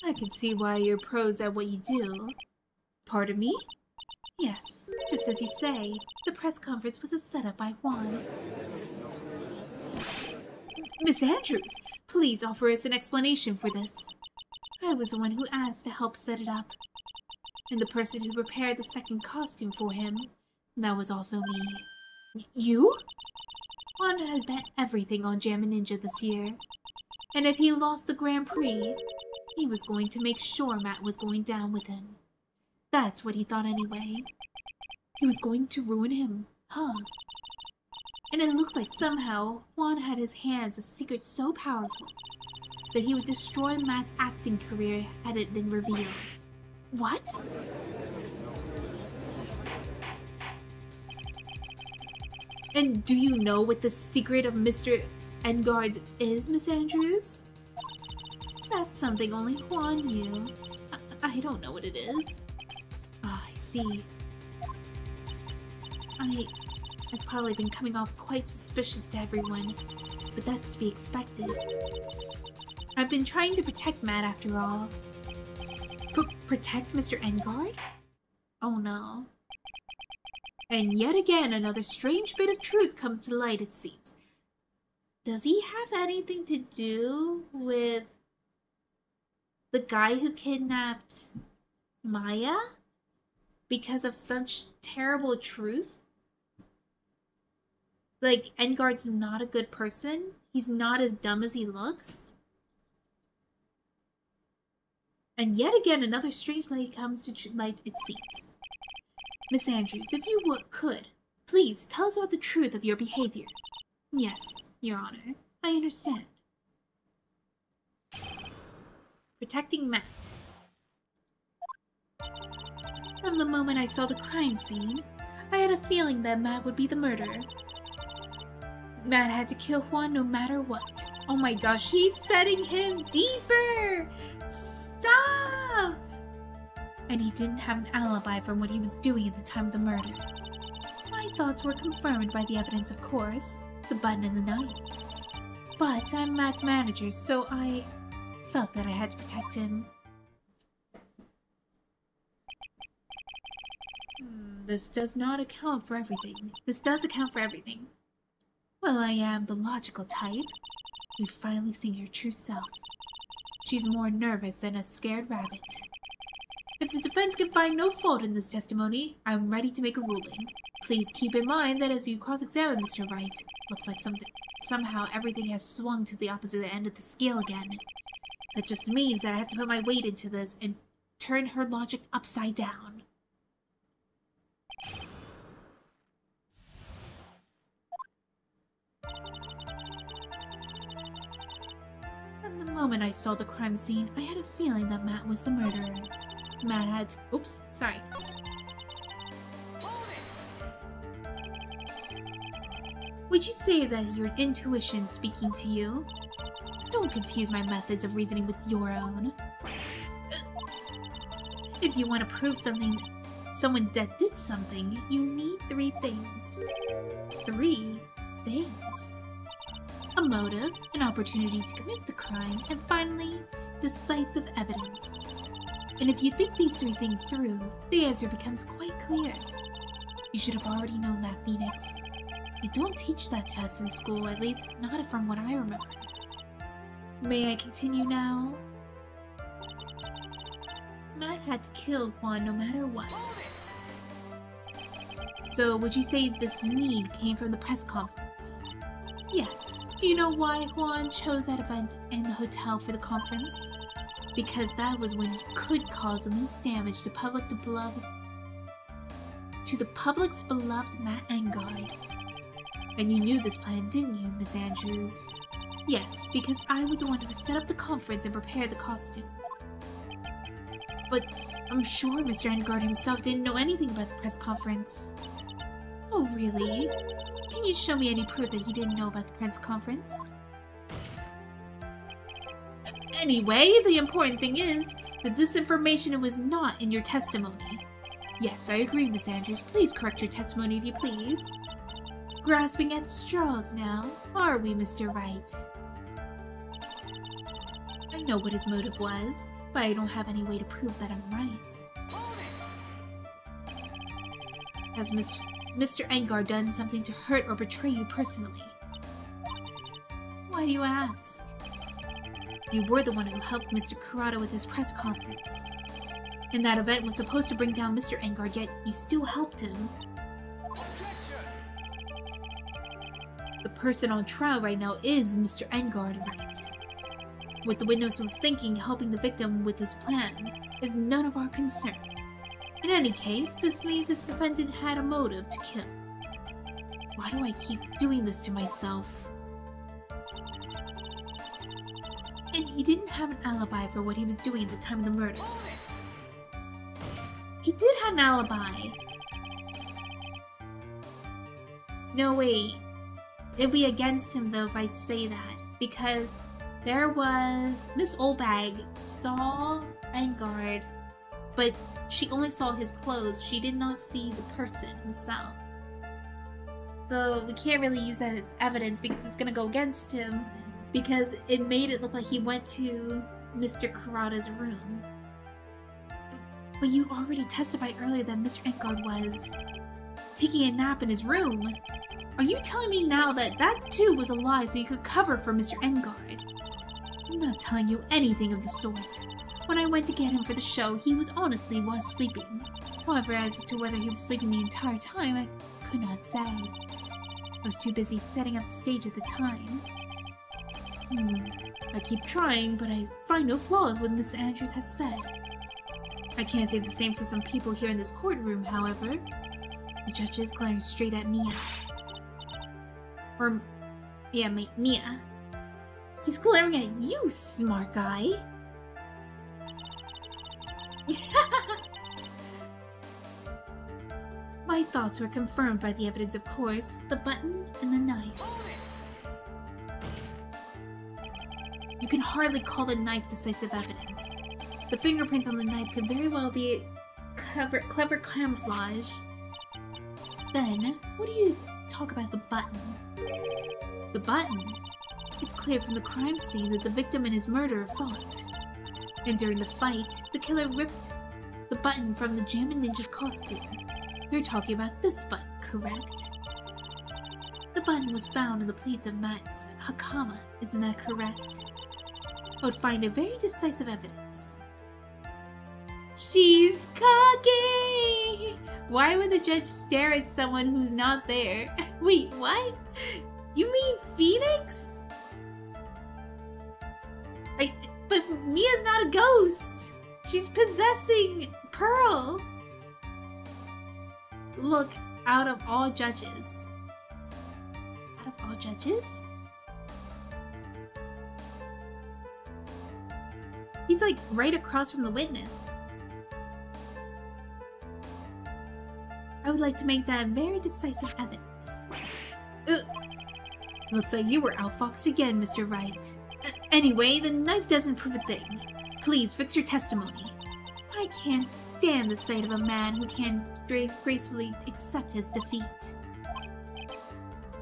A: I can see why you're pros at what you do. Pardon me? Yes, just as you say, the press conference was a setup by Juan. Miss Andrews, please offer us an explanation for this. I was the one who asked to help set it up. And the person who prepared the second costume for him, that was also me. You? Juan had bet everything on Jammin' Ninja this year. And if he lost the Grand Prix, he was going to make sure Matt was going down with him. That's what he thought anyway. He was going to ruin him, huh? And it looked like somehow Juan had his hands a secret so powerful that he would destroy Matt's acting career had it been revealed. What? And do you know what the secret of Mr. Engard is, Miss Andrews? That's something only Juan knew. I don't know what it is. Ah, I see. I've probably been coming off quite suspicious to everyone, but that's to be expected. I've been trying to protect Matt after all. Protect Mr. Engard? Oh no. And yet again, another strange bit of truth comes to light, it seems. Does he have anything to do with the guy who kidnapped Maya? Because of such terrible truth? Like, Engard's not a good person? He's not as dumb as he looks? And yet again, another strange light comes to light, it seems. Miss Andrews, if you could, please tell us about the truth of your behavior. Yes, Your Honor, I understand. Protecting Matt. From the moment I saw the crime scene, I had a feeling that Matt would be the murderer. Matt had to kill Juan no matter what. Oh my gosh, he's setting him deeper! Stop! And he didn't have an alibi from what he was doing at the time of the murder. My thoughts were confirmed by the evidence, of course, the button and the knife. But I'm Matt's manager, so I felt that I had to protect him. This does not account for everything. This does account for everything. Well, I am the logical type. We've finally seen her true self. She's more nervous than a scared rabbit. If the defense can find no fault in this testimony, I'm ready to make a ruling. Please keep in mind that as you cross-examine Mr. Wright, looks like somehow everything has swung to the opposite end of the scale again. That just means that I have to put my weight into this and turn her logic upside down. From the moment I saw the crime scene, I had a feeling that Matt was the murderer. Matt had... Oops, sorry. Would you say that your intuition speaking to you? Don't confuse my methods of reasoning with your own. If you want to prove someone that did something, you need 3 things. 3 things. A motive, an opportunity to commit the crime, and finally, decisive evidence. And if you think these 3 things through, the answer becomes quite clear. You should have already known that, Phoenix. They don't teach that to us in school, at least not from what I remember. May I continue now? Matt had to kill Juan no matter what. So would you say this need came from the press conference? Yes. Do you know why Juan chose that event and the hotel for the conference? Because that was when you could cause the most damage to the public's beloved Matt Engard. And you knew this plan, didn't you, Miss Andrews? Yes, because I was the one who set up the conference and prepared the costume. But I'm sure Mr. Engard himself didn't know anything about the press conference. Oh, really? Can you show me any proof that he didn't know about the press conference? Anyway, the important thing is that this information was not in your testimony. Yes, I agree, Miss Andrews. Please correct your testimony if you please. Grasping at straws now, are we, Mr. Wright? I know what his motive was, but I don't have any way to prove that I'm right. Has Mr. Engard done something to hurt or betray you personally? Why do you ask? You were the one who helped Mr. Kurata with his press conference. And that event was supposed to bring down Mr. Engard, yet you still helped him. The person on trial right now is Mr. Engard, Wright. What the witness was thinking, helping the victim with his plan, is none of our concern. In any case, this means its defendant had a motive to kill. Why do I keep doing this to myself? And he didn't have an alibi for what he was doing at the time of the murder. He did have an alibi. No, wait. It'd be against him though if I'd say that, because there was Miss Oldbag saw Engard, but she only saw his clothes. She did not see the person himself. So we can't really use that as evidence because it's gonna go against him, because it made it look like he went to Mr. Kurata's room. But you already testified earlier that Mr. Engard was taking a nap in his room. Are you telling me now that that too was a lie so you could cover for Mr. Engard? I'm not telling you anything of the sort. When I went to get him for the show, he was sleeping. However, as to whether he was sleeping the entire time, I could not say. I was too busy setting up the stage at the time. I keep trying, but I find no flaws with Miss Andrews has said. I can't say the same for some people here in this courtroom, however. The judge is glaring straight at Mia. Mia. He's glaring at you, smart guy. My thoughts were confirmed by the evidence, of course. The button and the knife. You can hardly call the knife decisive evidence. The fingerprints on the knife could very well be clever camouflage. Then, what do you talk about the button? The button? It's clear from the crime scene that the victim and his murderer fought. And during the fight, the killer ripped the button from the Jammin' Ninja's costume. You're talking about this button, correct? The button was found in the pleats of Matt's hakama, isn't that correct? I would find it very decisive evidence. She's cocky! Why would the judge stare at someone who's not there? Wait, what? You mean Phoenix? But Mia's not a ghost! She's possessing Pearl! Look, out of all judges. Out of all judges? He's like right across from the witness. I would like to make that very decisive evidence. Ugh. Looks like you were outfoxed again, Mr. Wright. Anyway, the knife doesn't prove a thing. Please fix your testimony. I can't stand the sight of a man who can gracefully accept his defeat.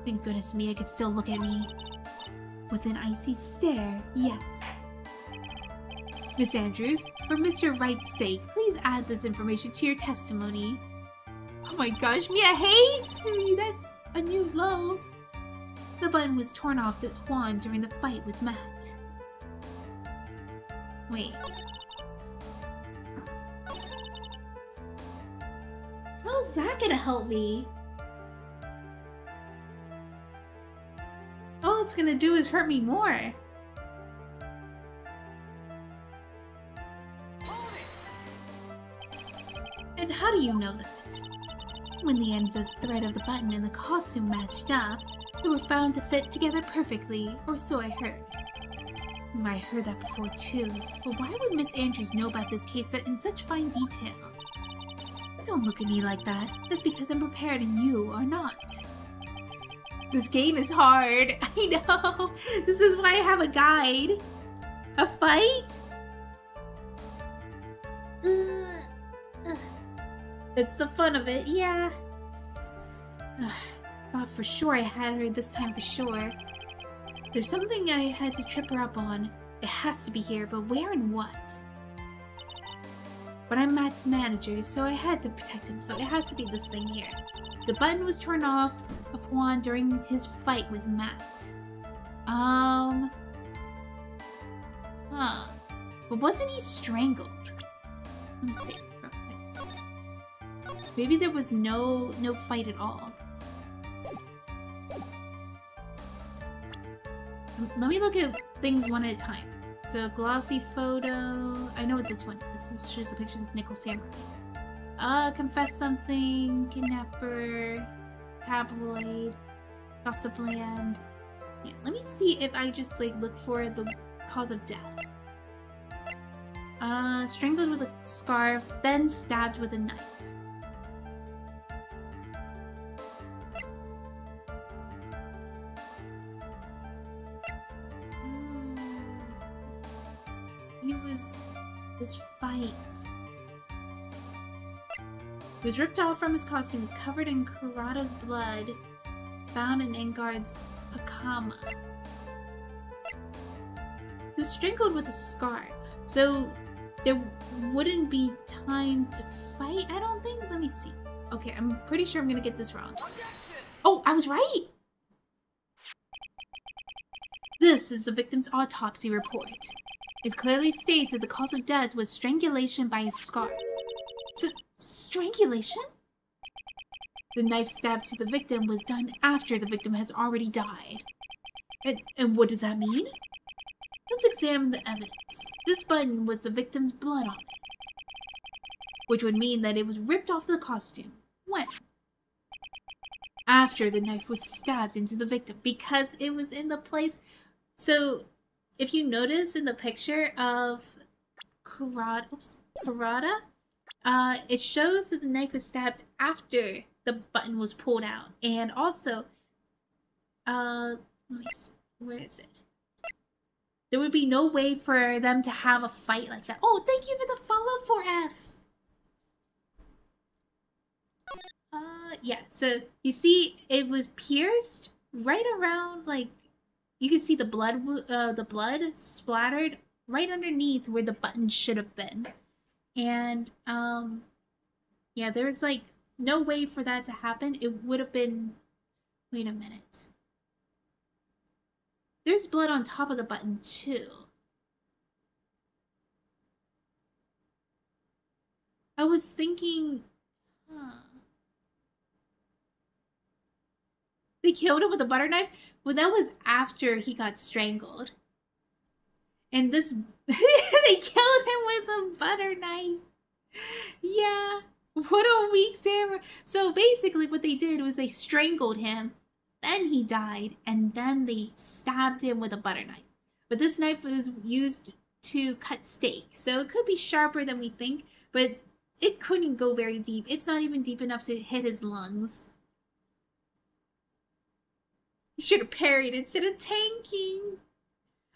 A: Thank goodness Mia could still look at me. With an icy stare, yes. Miss Andrews, for Mr. Wright's sake, please add this information to your testimony. Oh my gosh, Mia hates me! That's a new low. The button was torn off the Juan during the fight with Matt. Wait. How's that gonna help me? All it's gonna do is hurt me more. And how do you know that? When the ends of the thread of the button and the costume matched up, they were found to fit together perfectly, or so I heard. I heard that before too, but why would Miss Andrews know about this case in such fine detail? Don't look at me like that. That's because I'm prepared and you are not. This game is hard. I know. This is why I have a guide. A fight? It's the fun of it, yeah. Thought for sure I had her this time for sure. There's something I had to trip her up on. It has to be here, but where and what? But I'm Matt's manager, so I had to protect him, so it has to be this thing here. The button was torn off of Juan during his fight with Matt. But wasn't he strangled? Let me see. Maybe there was no fight at all. Let me look at things one at a time. So, glossy photo. I know what this one is. This shows a picture of Nickel Samurai. Confess something. Kidnapper. Tabloid. Gossip land. Yeah, let me see if I just like look for the cause of death. Strangled with a scarf, then stabbed with a knife. He was this fight. He was ripped off from his costume, was covered in Kurata's blood, found in Engard's Akama. He was strangled with a scarf, so there wouldn't be time to fight, I don't think? Let me see. Okay, I'm pretty sure I'm gonna get this wrong. Oh, I was right! This is the victim's autopsy report. It clearly states that the cause of death was strangulation by a scarf. Strangulation? The knife stab to the victim was done after the victim has already died. And what does that mean? Let's examine the evidence. This button was the victim's blood on it, which would mean that it was ripped off the costume. When? After the knife was stabbed into the victim, because it was in the place. So, if you notice in the picture of Kurata, it shows that the knife was stabbed after the button was pulled out. And also, let me see, where is it? There would be no way for them to have a fight like that. Oh, thank you for the follow, 4F. Yeah, so you see it was pierced right around, like, you can see the blood splattered right underneath where the button should have been. And, yeah, there's, like, no way for that to happen. It would have been... Wait a minute. There's blood on top of the button, too. I was thinking... They killed him with a butter knife? Well, that was after he got strangled. And this... they killed him with a butter knife. Yeah. What a weak samurai. So basically what they did was they strangled him. Then he died, and then they stabbed him with a butter knife. But this knife was used to cut steak, so it could be sharper than we think, but it couldn't go very deep. It's not even deep enough to hit his lungs. He should have parried instead of tanking.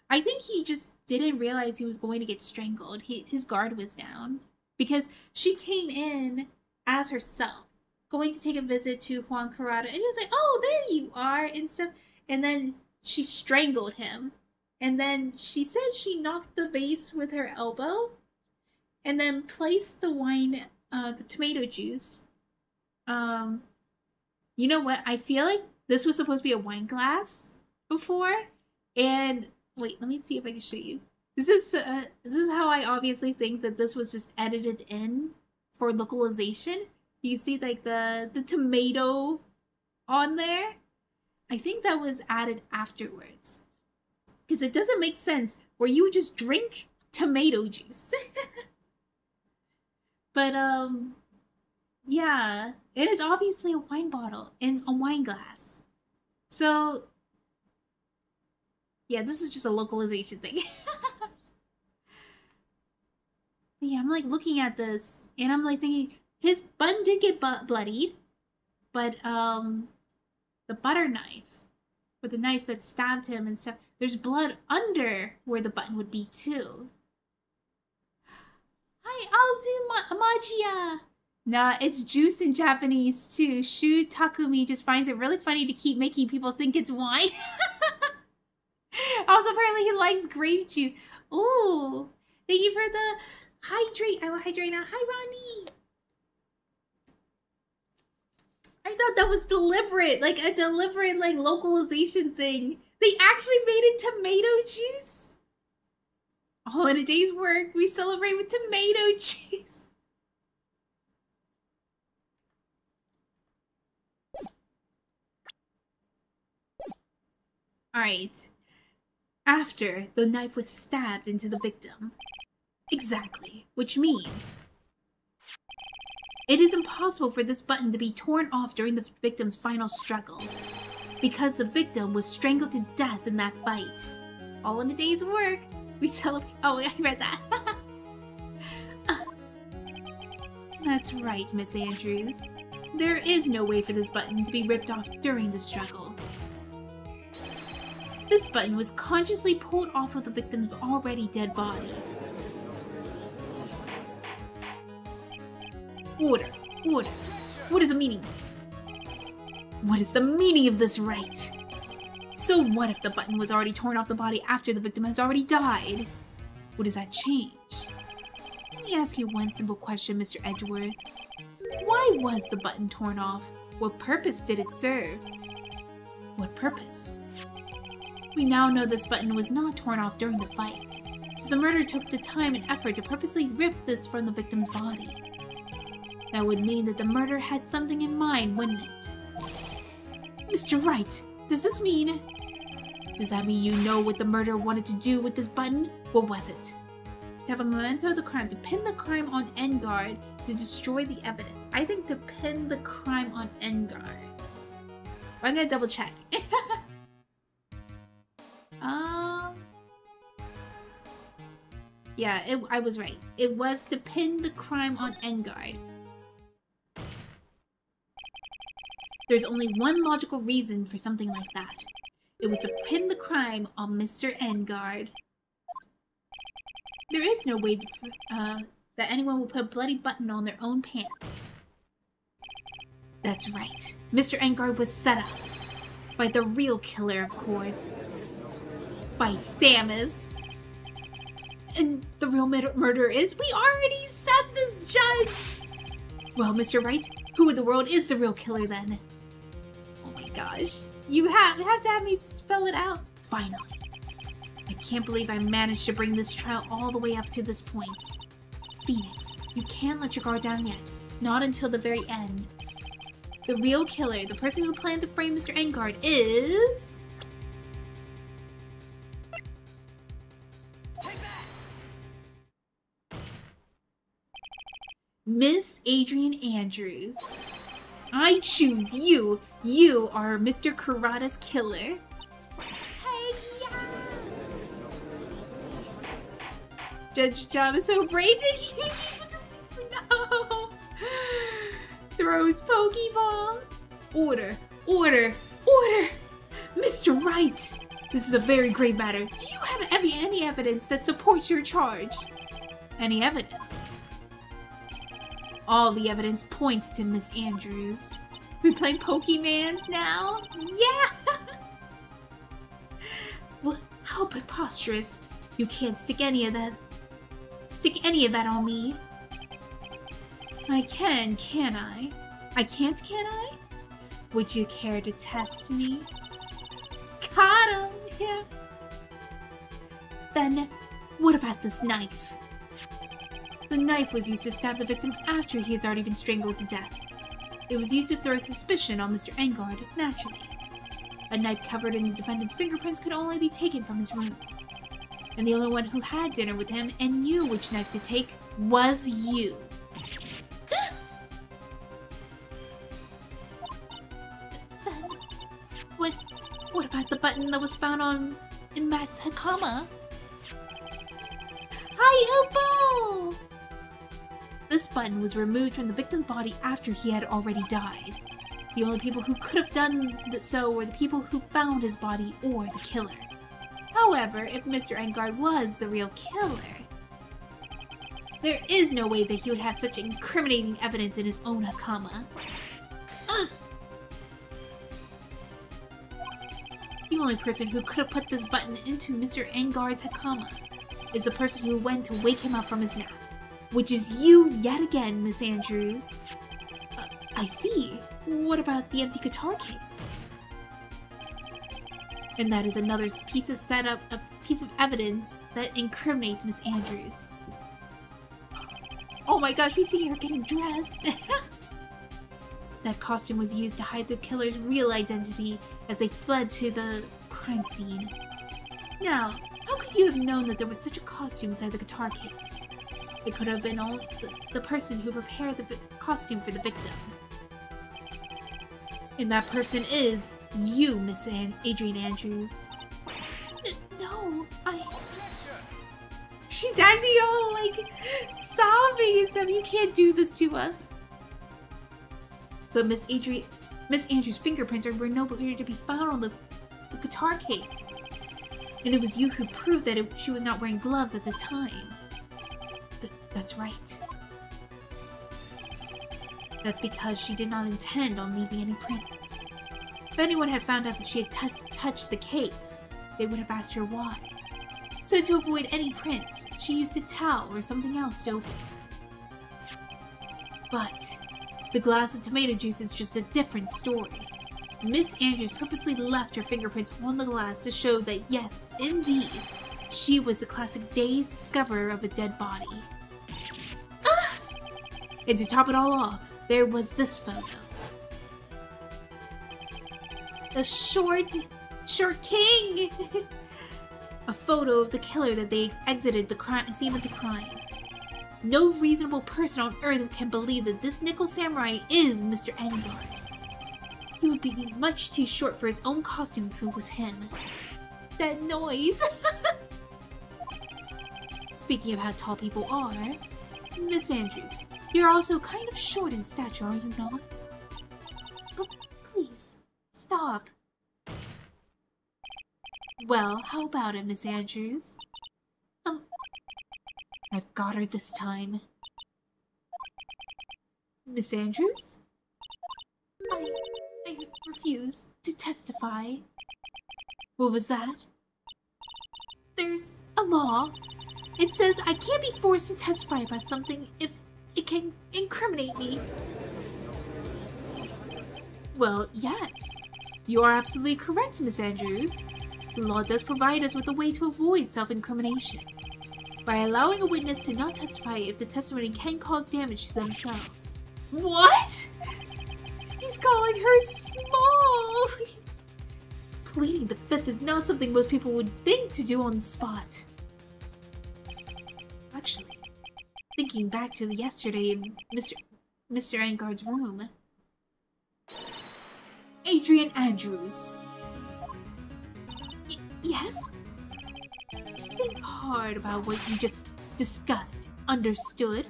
A: I think he just didn't realize he was going to get strangled. His guard was down. Because she came in as herself, going to take a visit to Juan Kurata, and he was like, oh, there you are, and stuff. And then she strangled him. And then she said she knocked the vase with her elbow, and then placed the wine, the tomato juice. You know what? I feel like this was supposed to be a wine glass before. And wait, let me see if I can show you. This is how I obviously think that this was just edited in for localization. You see like the tomato on there? I think that was added afterwards. Because it doesn't make sense where you would just drink tomato juice. But, yeah. It is obviously a wine bottle in a wine glass. So, yeah, this is just a localization thing. Yeah, I'm like looking at this and I'm like thinking his bun did get bloodied, but the butter knife, or the knife that stabbed him and stuff, there's blood under where the button would be too. Hi, Azu Magia. Nah, it's juice in Japanese too. Shu Takumi just finds it really funny to keep making people think it's wine. Also, apparently he likes grape juice. Ooh, thank you for the hydrate. I will hydrate now. Hi, Ronnie. I thought that was deliberate, like a deliberate like localization thing. They actually made it tomato juice. All in a day's work, we celebrate with tomato cheese. Alright. After the knife was stabbed into the victim. Exactly. Which means it is impossible for this button to be torn off during the victim's final struggle, because the victim was strangled to death in that fight. All in a day's work, we celebrate. Oh, I read that. That's right, Miss Andrews. There is no way for this button to be ripped off during the struggle. This button was consciously pulled off of the victim's already dead body. Order. Order. What is the meaning? What is the meaning of this, Wright? So what if the button was already torn off the body after the victim has already died? What does that change? Let me ask you one simple question, Mr. Edgeworth. Why was the button torn off? What purpose did it serve? What purpose? We now know this button was not torn off during the fight, so the murderer took the time and effort to purposely rip this from the victim's body. That would mean that the murderer had something in mind, wouldn't it? Mr. Wright, does that mean you know what the murderer wanted to do with this button? What was it? To have a memento of the crime, to pin the crime on Engard, to destroy the evidence. I think to pin the crime on Engard. I'm gonna double check. Yeah, I was right. It was to pin the crime on Engard. There's only one logical reason for something like that. It was to pin the crime on Mr. Engard. There is no way that anyone will put a bloody button on their own pants. That's right. Mr. Engard was set up. By the real killer, of course. By Samus. And the real murderer is? We already said this, Judge! Well, Mr. Wright, who in the world is the real killer then? Oh my gosh. You have to have me spell it out. Finally. I can't believe I managed to bring this trial all the way up to this point. Phoenix, you can't let your guard down yet. Not until the very end. The real killer, the person who planned to frame Mr. Engard is... Miss Adrian Andrews. I choose you. You are Mr. Kurata's killer. Hey, yeah. Judge Job is so brazen. No. Throws Pokeball. Order. Order. Order. Mr. Wright. This is a very grave matter. Do you have any evidence that supports your charge? Any evidence? All the evidence points to Miss Andrews. We playing Pokemans now? Yeah! Well, how preposterous. You can't stick any of that on me. I can I? I can't, can I? Would you care to test me? Caught him! Yeah. Then, what about this knife? The knife was used to stab the victim after he has already been strangled to death. It was used to throw suspicion on Mr. Engard, naturally. A knife covered in the defendant's fingerprints could only be taken from his room. And the only one who had dinner with him and knew which knife to take was you. Then, what about the button that was found in Matt's Hakama? Hi, Oppo! This button was removed from the victim's body after he had already died. The only people who could have done so were the people who found his body or the killer. However, if Mr. Engard was the real killer, there is no way that he would have such incriminating evidence in his own Hakama. The only person who could have put this button into Mr. Engard's Hakama is the person who went to wake him up from his nap. Which is you yet again, Miss Andrews. I see. What about the empty guitar case? And that is another piece of setup, a piece of evidence that incriminates Miss Andrews. Oh my gosh, we see her getting dressed. That costume was used to hide the killer's real identity as they fled to the crime scene. Now, how could you have known that there was such a costume inside the guitar case? It could have been the person who prepared the costume for the victim. And that person is you, Miss Adrian Andrews. No, She's acting all like sobbing and stuff. You can't do this to us. But Miss Andrews' fingerprints were nowhere to be found on the guitar case. And it was you who proved that she was not wearing gloves at the time. That's right. That's because she did not intend on leaving any prints. If anyone had found out that she had touched the case, they would have asked her why. So to avoid any prints, she used a towel or something else to open it. But the glass of tomato juice is just a different story. Miss Andrews purposely left her fingerprints on the glass to show that yes, indeed, she was the classic dazed discoverer of a dead body. Ah! And to top it all off, there was this photo. The short king! A photo of the killer that they exited the scene of the crime. No reasonable person on Earth can believe that this nickel samurai is Mr. Engard. He would be much too short for his own costume if it was him. That noise! Speaking of how tall people are, Miss Andrews, you're also kind of short in stature, are you not? Oh, please, stop. Well, how about it, Miss Andrews? I've got her this time. Miss Andrews? I refuse to testify. What was that? There's a law. It says I can't be forced to testify about something if it can incriminate me. Well, yes. You are absolutely correct, Miss Andrews. The law does provide us with a way to avoid self-incrimination, by allowing a witness to not testify if the testimony can cause damage to themselves. What? He's calling her small! Pleading the fifth is not something most people would think to do on the spot. Actually, thinking back to yesterday in Mr. Engard's room. Adrian Andrews. Yes? Think hard about what you just discussed. Understood?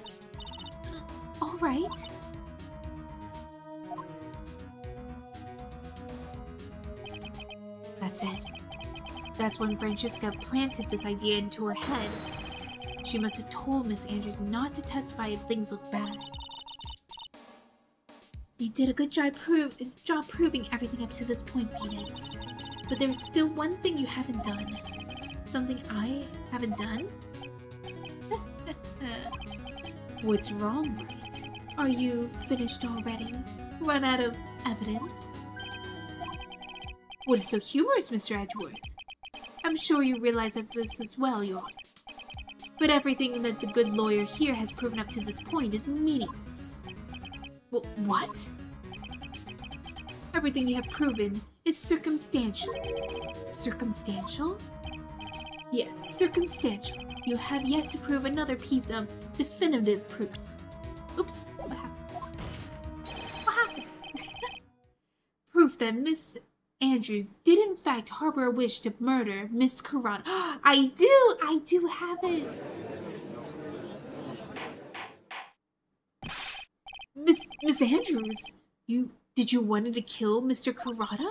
A: Alright. That's it. That's when Francesca planted this idea into her head. She must have told Miss Andrews not to testify if things look bad. You did a good job proving everything up to this point, Phoenix. But there's still one thing you haven't done. Something I haven't done? What's wrong, Wright? Are you finished already? Run out of evidence? What is so humorous, Mr. Edgeworth? I'm sure you realize this as well, Your Honor. But everything that the good lawyer here has proven up to this point is meaningless. What? Everything you have proven is circumstantial. Circumstantial? Yes, circumstantial. You have yet to prove another piece of definitive proof. Oops, what happened? What happened? Proof that Miss Andrews did in fact harbor a wish to murder Miss Kurata. I do have it. Miss Andrews, did you wanted to kill Mr. Kurata?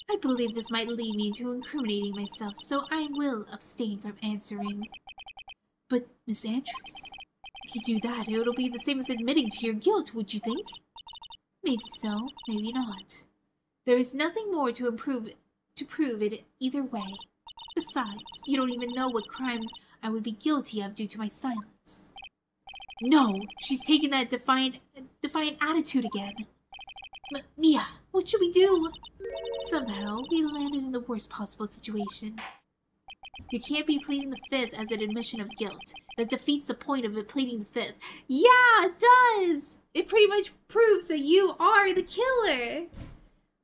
A: I believe this might lead me into incriminating myself, so I will abstain from answering. But, Miss Andrews, if you do that, it'll be the same as admitting to your guilt, would you think? Maybe so, maybe not. There is nothing more to prove it either way. Besides, you don't even know what crime I would be guilty of due to my silence. No, she's taken that defiant attitude again. Mia, What should we do? Somehow, we landed in the worst possible situation. You can't be pleading the fifth as an admission of guilt. That defeats the point of it pleading the fifth. Yeah, it does! It pretty much proves that you are the killer!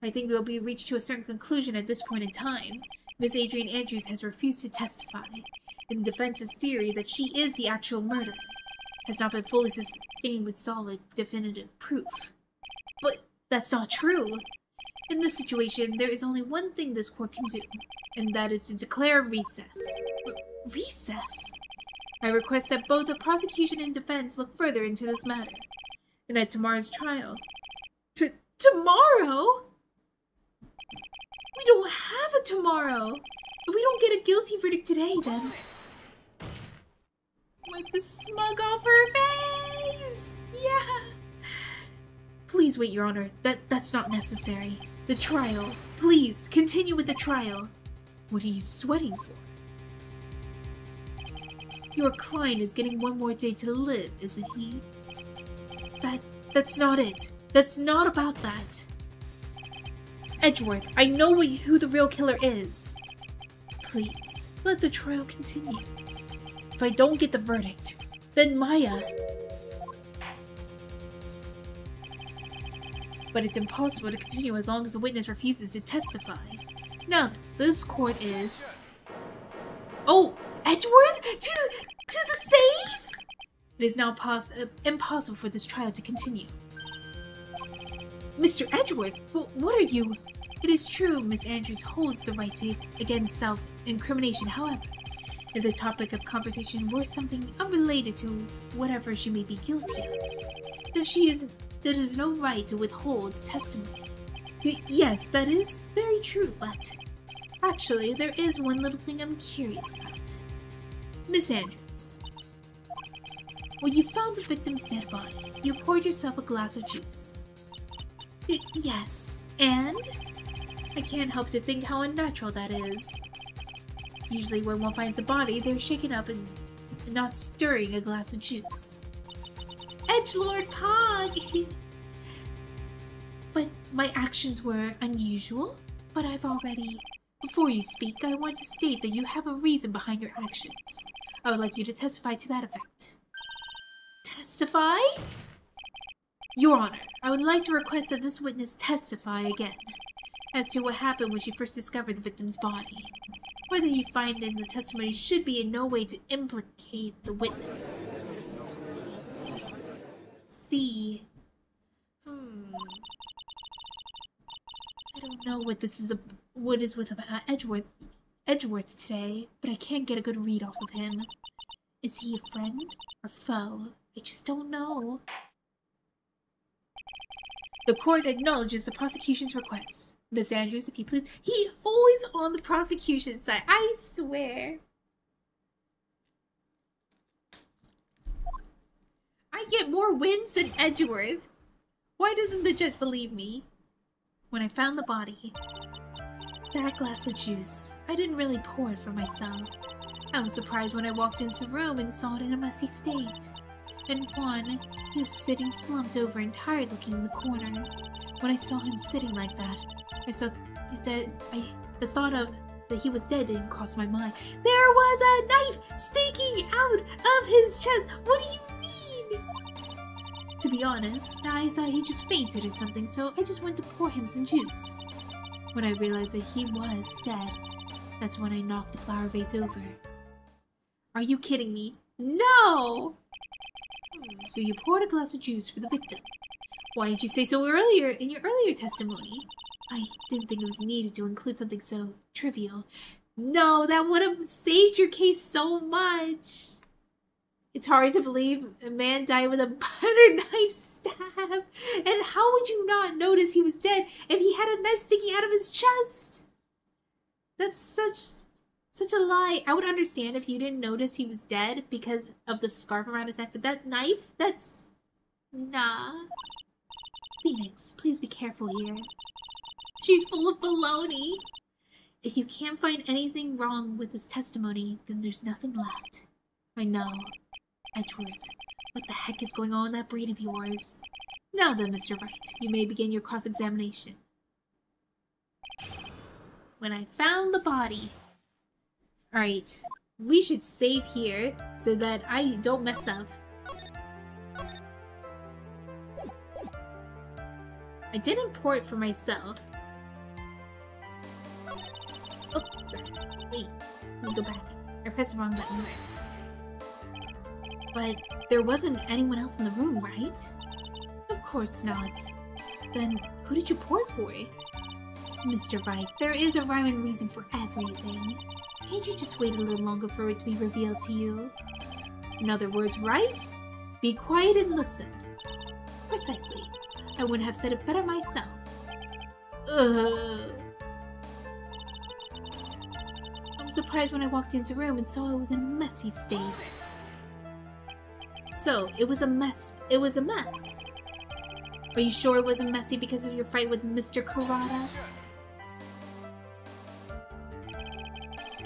A: I think we'll be reached to a certain conclusion at this point in time. Miss Adrian Andrews has refused to testify, and the defense's theory that she is the actual murderer has not been fully sustained with solid, definitive proof. But that's not true! In this situation, there is only one thing this court can do, and that is to declare recess. Recess? I request that both the prosecution and defense look further into this matter, and at tomorrow's trial. Tomorrow? We don't have a tomorrow! If we don't get a guilty verdict today, then... Wipe the smug off her face! Yeah! Please wait, Your Honor. That's not necessary. The trial. Please, continue with the trial. What are you sweating for? Your client is getting one more day to live, isn't he? That's not it. That's not about that. Edgeworth, I know who the real killer is. Please, let the trial continue. If I don't get the verdict, then Maya... But it's impossible to continue as long as the witness refuses to testify. Now, this court is... Oh! Edgeworth? To the safe? It is now impossible for this trial to continue. Mr. Edgeworth, what are you? It is true Miss Andrews holds the right to against self-incrimination. However, if the topic of conversation were something unrelated to whatever she may be guilty of, then there is no right to withhold testimony. Yes, that is very true, but actually, there is one little thing I'm curious about. Miss Andrews, when you found the victim's dead body, you poured yourself a glass of juice. Yes, and? I can't help to think how unnatural that is. Usually when one finds a body, they're shaken up and not stirring a glass of juice. Edgelord Pog! But my actions were unusual, but I've already... Before you speak, I want to state that you have a reason behind your actions. I would like you to testify to that effect. Testify? Your Honor, I would like to request that this witness testify again as to what happened when she first discovered the victim's body. Whether you find in the testimony should be in no way to implicate the witness. See. I don't know what this is. What is with Edgeworth today, but I can't get a good read off of him. Is he a friend or foe? I just don't know. The court acknowledges the prosecution's request. Miss Andrews, if you please. He always on the prosecution side, I swear. I get more wins than Edgeworth. Why doesn't the judge believe me? When I found the body, that glass of juice, I didn't really pour it for myself. I was surprised when I walked into the room and saw it in a messy state. And Juan, he was sitting slumped over and tired looking in the corner. When I saw him sitting like that, I saw that the thought of that he was dead didn't cross my mind. There was a knife sticking out of his chest! What do you mean? To be honest, I thought he just fainted or something, so I just went to pour him some juice. When I realized that he was dead, that's when I knocked the flower vase over. Are you kidding me? No! So you poured a glass of juice for the victim. Why didn't you say so earlier in your earlier testimony? I didn't think it was needed to include something so trivial. No, that would have saved your case so much. It's hard to believe a man died with a butter knife stab. And how would you not notice he was dead if he had a knife sticking out of his chest? That's such a lie. I would understand if you didn't notice he was dead because of the scarf around his neck, but that knife, that's... Nah. Phoenix, please be careful here. She's full of baloney. If you can't find anything wrong with this testimony, then there's nothing left. I know. Edgeworth, what the heck is going on in that brain of yours? Now then, Mr. Wright, you may begin your cross-examination. when I found the body. Alright, we should save here so that I don't mess up. I did import for myself. Oh, sorry. Wait, let me go back. I pressed the wrong button. But there wasn't anyone else in the room, right? Of course not. Then, who did you port for? Mr. Wright, there is a rhyme and reason for everything. Can't you just wait a little longer for it to be revealed to you? In other words, right? Be quiet and listen. Precisely. I wouldn't have said it better myself. Ugh. I was surprised when I walked into the room and saw I was in a messy state. So, it was a mess. It was a mess. Are you sure it wasn't messy because of your fight with Mr. Kurata?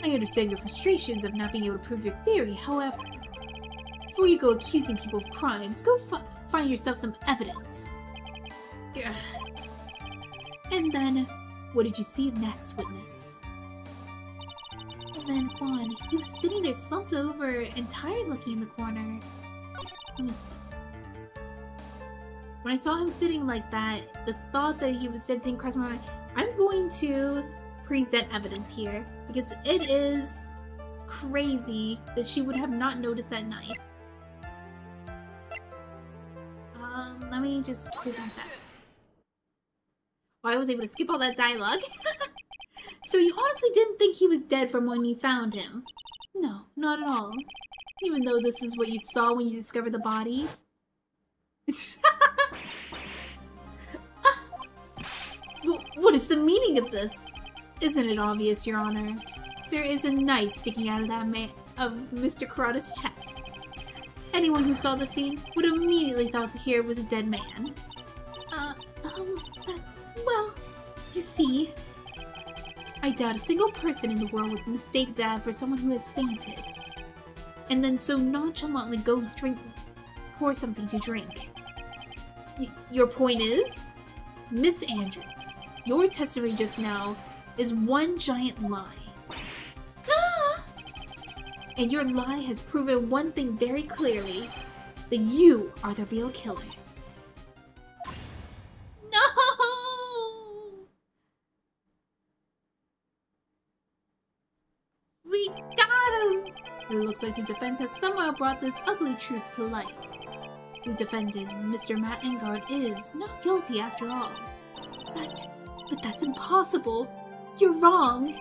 A: I understand your frustrations of not being able to prove your theory, however, before you go accusing people of crimes, go find yourself some evidence. And then, what did you see next, witness? And then Juan, he was sitting there slumped over and tired looking in the corner. Let me see. When I saw him sitting like that, the thought that he was dead didn't cross my mind. I'm going to present evidence here because it is crazy that she would have not noticed that knife. Let me just present that. Oh, I was able to skip all that dialogue. So you honestly didn't think he was dead from when you found him? No, not at all. Even though this is what you saw when you discovered the body. What is the meaning of this? Isn't it obvious, Your Honor? There is a knife sticking out of that Mr. Kurata's chest. Anyone who saw the scene would immediately thought that here was a dead man. Well, you see, I doubt a single person in the world would mistake that for someone who has fainted. And then so nonchalantly go pour something to drink. Your point is? Miss Andrews, your testimony just now is one giant lie. Ah! And your lie has proven one thing very clearly, that you are the real killer. No! We got him! It looks like the defense has somehow brought this ugly truth to light. The defendant, Mr. Matt Engard, is not guilty after all. But that's impossible. You're wrong.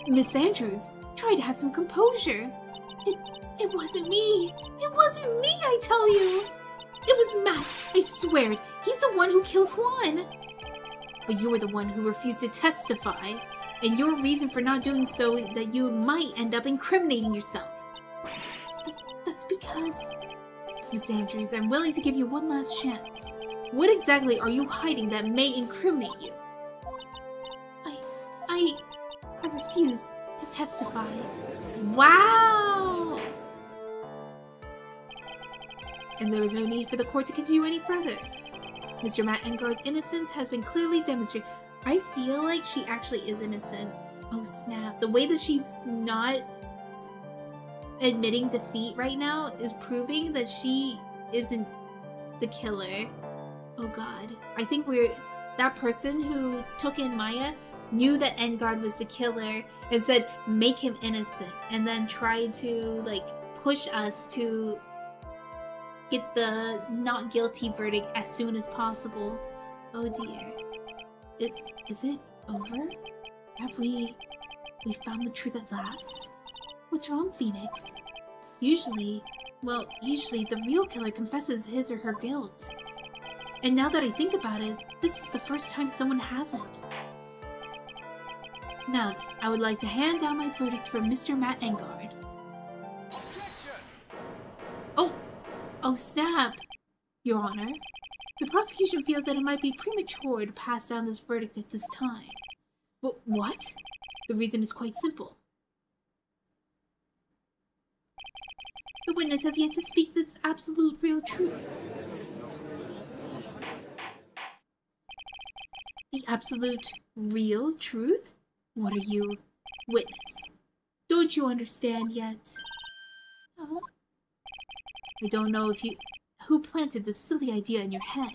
A: Miss Andrews, try to have some composure. It wasn't me. It wasn't me, I tell you. It was Matt, I swear it. He's the one who killed Juan. But you're the one who refused to testify. And your reason for not doing so is that you might end up incriminating yourself. That's because... Miss Andrews, I'm willing to give you one last chance. What exactly are you hiding that may incriminate you? I refuse to testify. Wow! And there is no need for the court to continue any further. Mr. Matt Engard's innocence has been clearly demonstrated. I feel like she actually is innocent. Oh snap. The way that she's not admitting defeat right now is proving that she isn't the killer. Oh god. I think that person who took in Maya knew that Engard was the killer and said make him innocent and then tried to like push us to get the not guilty verdict as soon as possible. Oh dear. Is it over? Have we found the truth at last? What's wrong, Phoenix? Usually the real killer confesses his or her guilt. And now that I think about it, this is the first time someone hasn't. Now, I would like to hand down my verdict for Mr. Matt Engard. Oh snap! Your Honor, the prosecution feels that it might be premature to pass down this verdict at this time. But what? The reason is quite simple. The witness has yet to speak this absolute real truth. The absolute real truth? What are you? Witness. Don't you understand yet? I don't know who planted this silly idea in your head,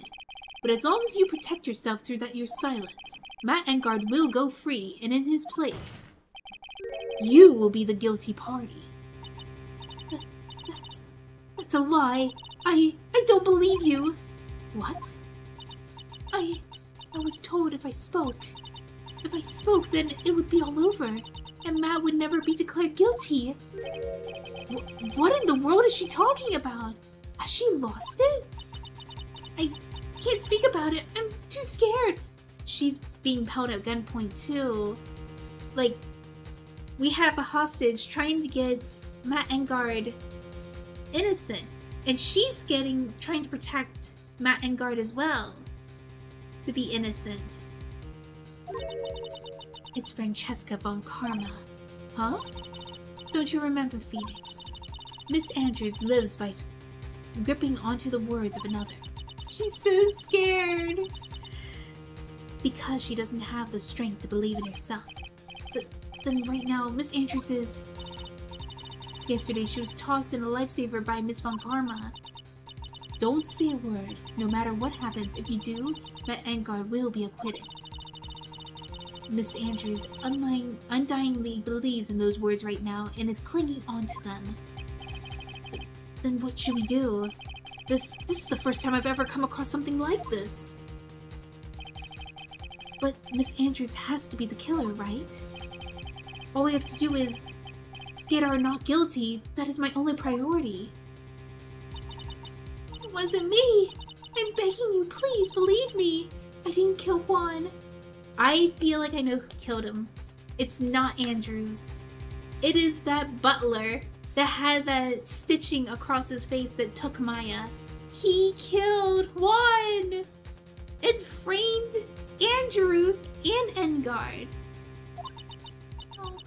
A: but as long as you protect yourself through your silence, Matt Engard will go free, and in his place, you will be the guilty party. That's a lie. I don't believe you. What? I was told if I spoke, then it would be all over, and Matt would never be declared guilty. What in the world is she talking about? Has she lost it? I can't speak about it. I'm too scared. She's being held at gunpoint too. Like, we have a hostage trying to get Matt Engard innocent, and she's trying to protect Matt Engard as well to be innocent. It's Francesca von Karma. Huh? Don't you remember, Phoenix? Miss Andrews lives by gripping onto the words of another. She's so scared. Because she doesn't have the strength to believe in herself. Then right now, Miss Andrews is... Yesterday, she was tossed in a lifesaver by Miss Von Karma. Don't say a word. No matter what happens, if you do, Matt Engard will be acquitted. Miss Andrews undyingly believes in those words right now and is clinging onto them. Then what should we do? This is the first time I've ever come across something like this. But Miss Andrews has to be the killer, right? All we have to do is get our not guilty. That is my only priority. It wasn't me. I'm begging you, please believe me. I didn't kill Juan. I feel like I know who killed him. It's not Andrews. It is that butler that had that stitching across his face that took Maya. He killed Juan and framed Andrews and Engard. Oh,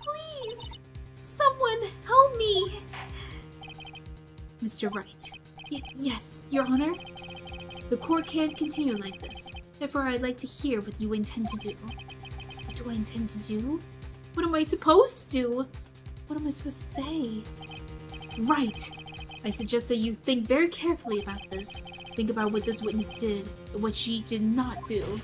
A: please, someone help me. Mr. Wright. Yes, Your Honor. The court can't continue like this. Therefore, I'd like to hear what you intend to do. What do I intend to do? What am I supposed to do? What am I supposed to say? Right. I suggest that you think very carefully about this. Think about what this witness did and what she did not do.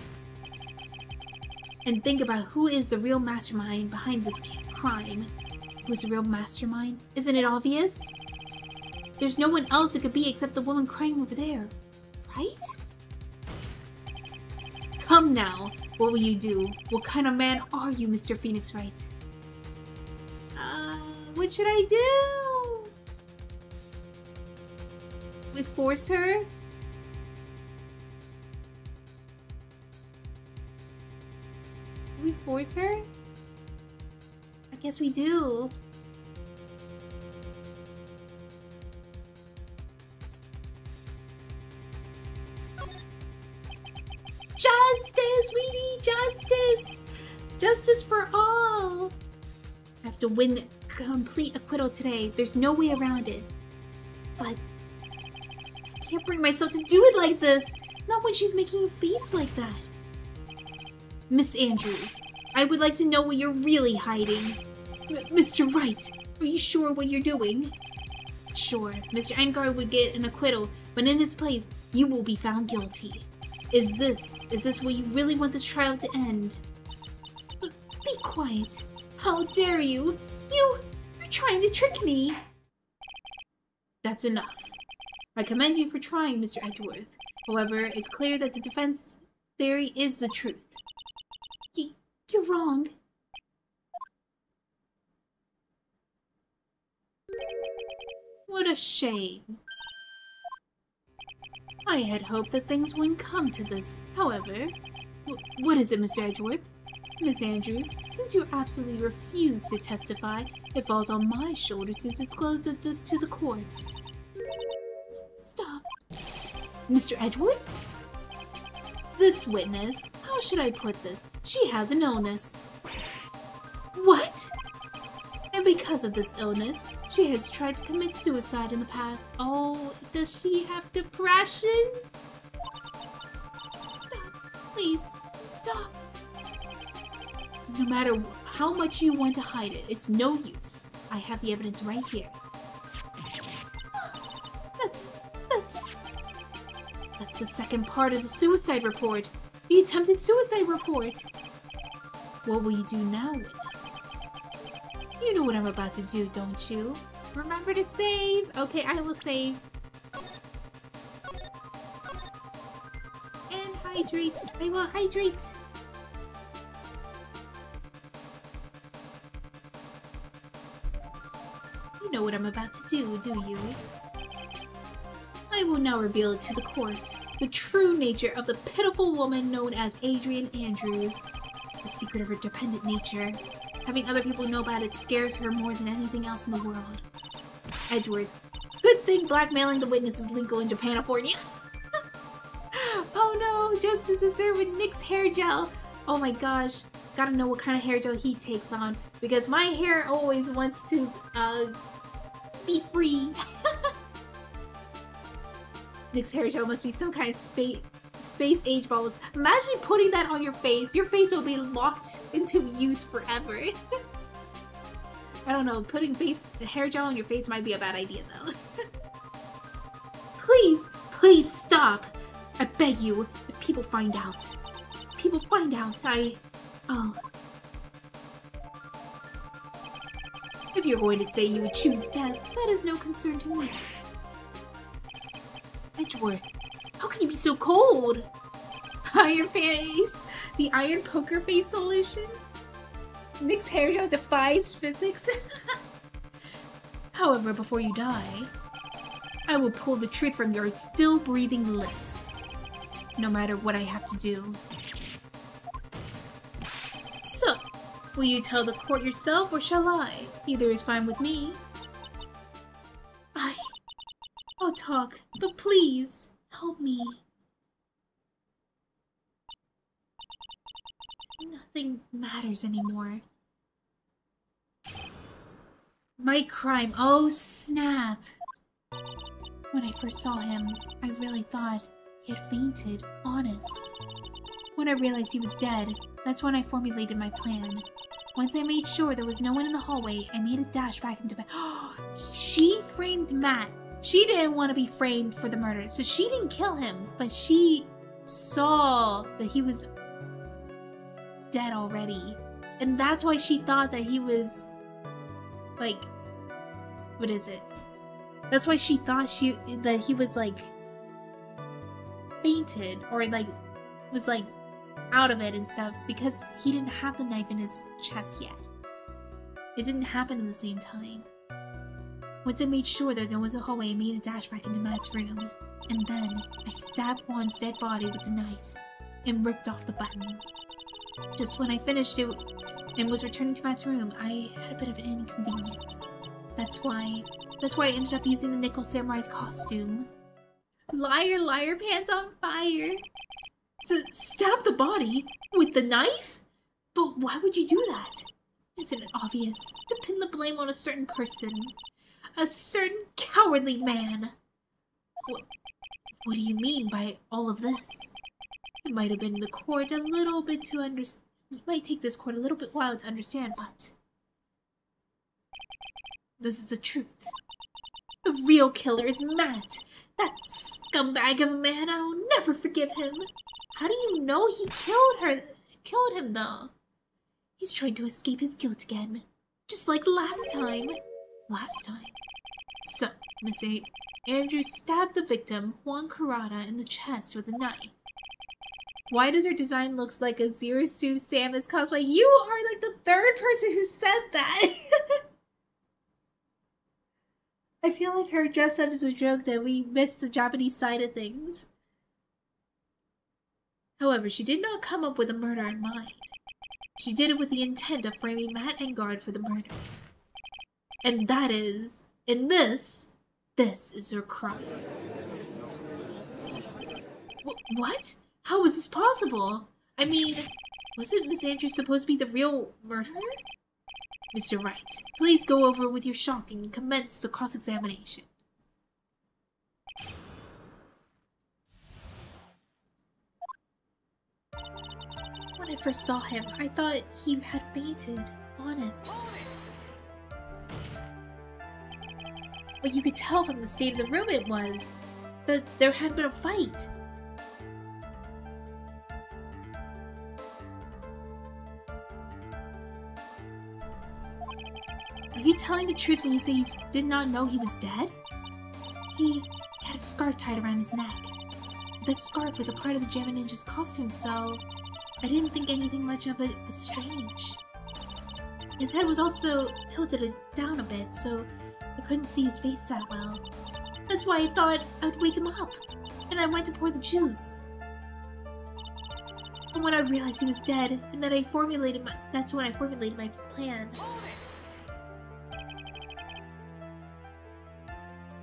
A: And think about who is the real mastermind behind this crime. Who's the real mastermind? Isn't it obvious? There's no one else it could be except the woman crying over there. Right? Come now. What will you do? What kind of man are you, Mr. Phoenix Wright? What should I do? We force her? Do we force her? I guess we do. Justice! We need justice! Justice for all! I have to win complete acquittal today. There's no way around it. But I can't bring myself to do it like this. Not when she's making a face like that. Miss Andrews, I would like to know what you're really hiding. Mr. Wright, are you sure what you're doing? Sure, Mr. Engard would get an acquittal, but in his place, you will be found guilty. Is this where you really want this trial to end? Be quiet. How dare you? You're trying to trick me. That's enough. I commend you for trying, Mr. Edgeworth. However, it's clear that the defense theory is the truth. You're wrong. What a shame. I had hoped that things wouldn't come to this. However, what is it, Mr. Edgeworth? Miss Andrews, since you absolutely refuse to testify, it falls on my shoulders to disclose this to the court. Stop. Mr. Edgeworth? This witness, how should I put this? She has an illness. What? And because of this illness, she has tried to commit suicide in the past. Oh, does she have depression? Stop. Please, stop. No matter how much you want to hide it, it's no use. I have the evidence right here. That's the second part of the suicide report. The attempted suicide report. What will you do now, witness? You know what I'm about to do, don't you? Remember to save. Okay, I will save. And hydrate. I will hydrate. You know what I'm about to do you? I will now reveal it to the court. The true nature of the pitiful woman known as Adrian Andrews. The secret of her dependent nature. Having other people know about it scares her more than anything else in the world. Edward. Good thing blackmailing the witness is legal in Japanifornia. Oh no, justice is served with NYX hair gel. Oh my gosh. Gotta know what kind of hair gel he takes on. Because my hair always wants to, be free. NYX hair gel must be some kind of space age balls. Imagine putting that on your face. Your face will be locked into youth forever. I don't know, putting hair gel on your face might be a bad idea though. Please stop. I beg you, if people find out. Oh. If you're going to say you would choose death, that is no concern to me. Edgeworth, how can you be so cold? Iron face, the iron poker face solution. NYX hair gel defies physics. However, before you die, I will pull the truth from your still breathing lips. No matter what I have to do. So, will you tell the court yourself or shall I? Either is fine with me. I'll talk, but please, help me. Nothing matters anymore. My crime, oh snap. When I first saw him, I really thought he had fainted, honest. When I realized he was dead, that's when I formulated my plan. Once I made sure there was no one in the hallway, I made a dash back into bed. She framed Matt. She didn't want to be framed for the murder, so she didn't kill him, but she saw that he was dead already. And that's why she thought that he was, like, what is it? That's why she thought that he was, like, fainted, or, like, was, like, out of it and stuff, because he didn't have the knife in his chest yet. It didn't happen at the same time. Once I made sure that there was a hallway, I made a dash back into Matt's room. And then, I stabbed Juan's dead body with the knife, and ripped off the button. Just when I finished it, and was returning to Matt's room, I had a bit of an inconvenience. That's why I ended up using the Nickel Samurai's costume. Liar, liar, pants on fire! Stab the body? With the knife? But why would you do that? Isn't it obvious? To pin the blame on a certain person. A certain cowardly man. What do you mean by all of this? It might have been the court a little bit to understand. It might take this court a little bit while to understand, but this is the truth. The real killer is Matt. That scumbag of a man. I'll never forgive him. How do you know he killed him though? He's trying to escape his guilt again. Just like last time. So, Miss Andrews stabbed the victim, Juan Kurata, in the chest with a knife. Why does her design look like a Zero Suit Samus cosplay? You are like the third person who said that! I feel like her dress up is a joke that we missed the Japanese side of things. However, she did not come up with a murder in mind. She did it with the intent of framing Matt Engard for the murder. And that is, this is her crime. What? How was this possible? I mean, wasn't Miss Andrews supposed to be the real murderer? Mr. Wright, please go over with your shocking and commence the cross-examination. When I first saw him, I thought he had fainted. Honest. But you could tell from the state of the room it was that there had been a fight. Are you telling the truth when you say you did not know he was dead? He had a scarf tied around his neck. That scarf was a part of the Gemma Ninja's costume, so I didn't think anything much of it was strange. His head was also tilted down a bit, so I couldn't see his face that well. That's why I thought I would wake him up, and I went to pour the juice. And when I realized he was dead, and then that's when I formulated my plan.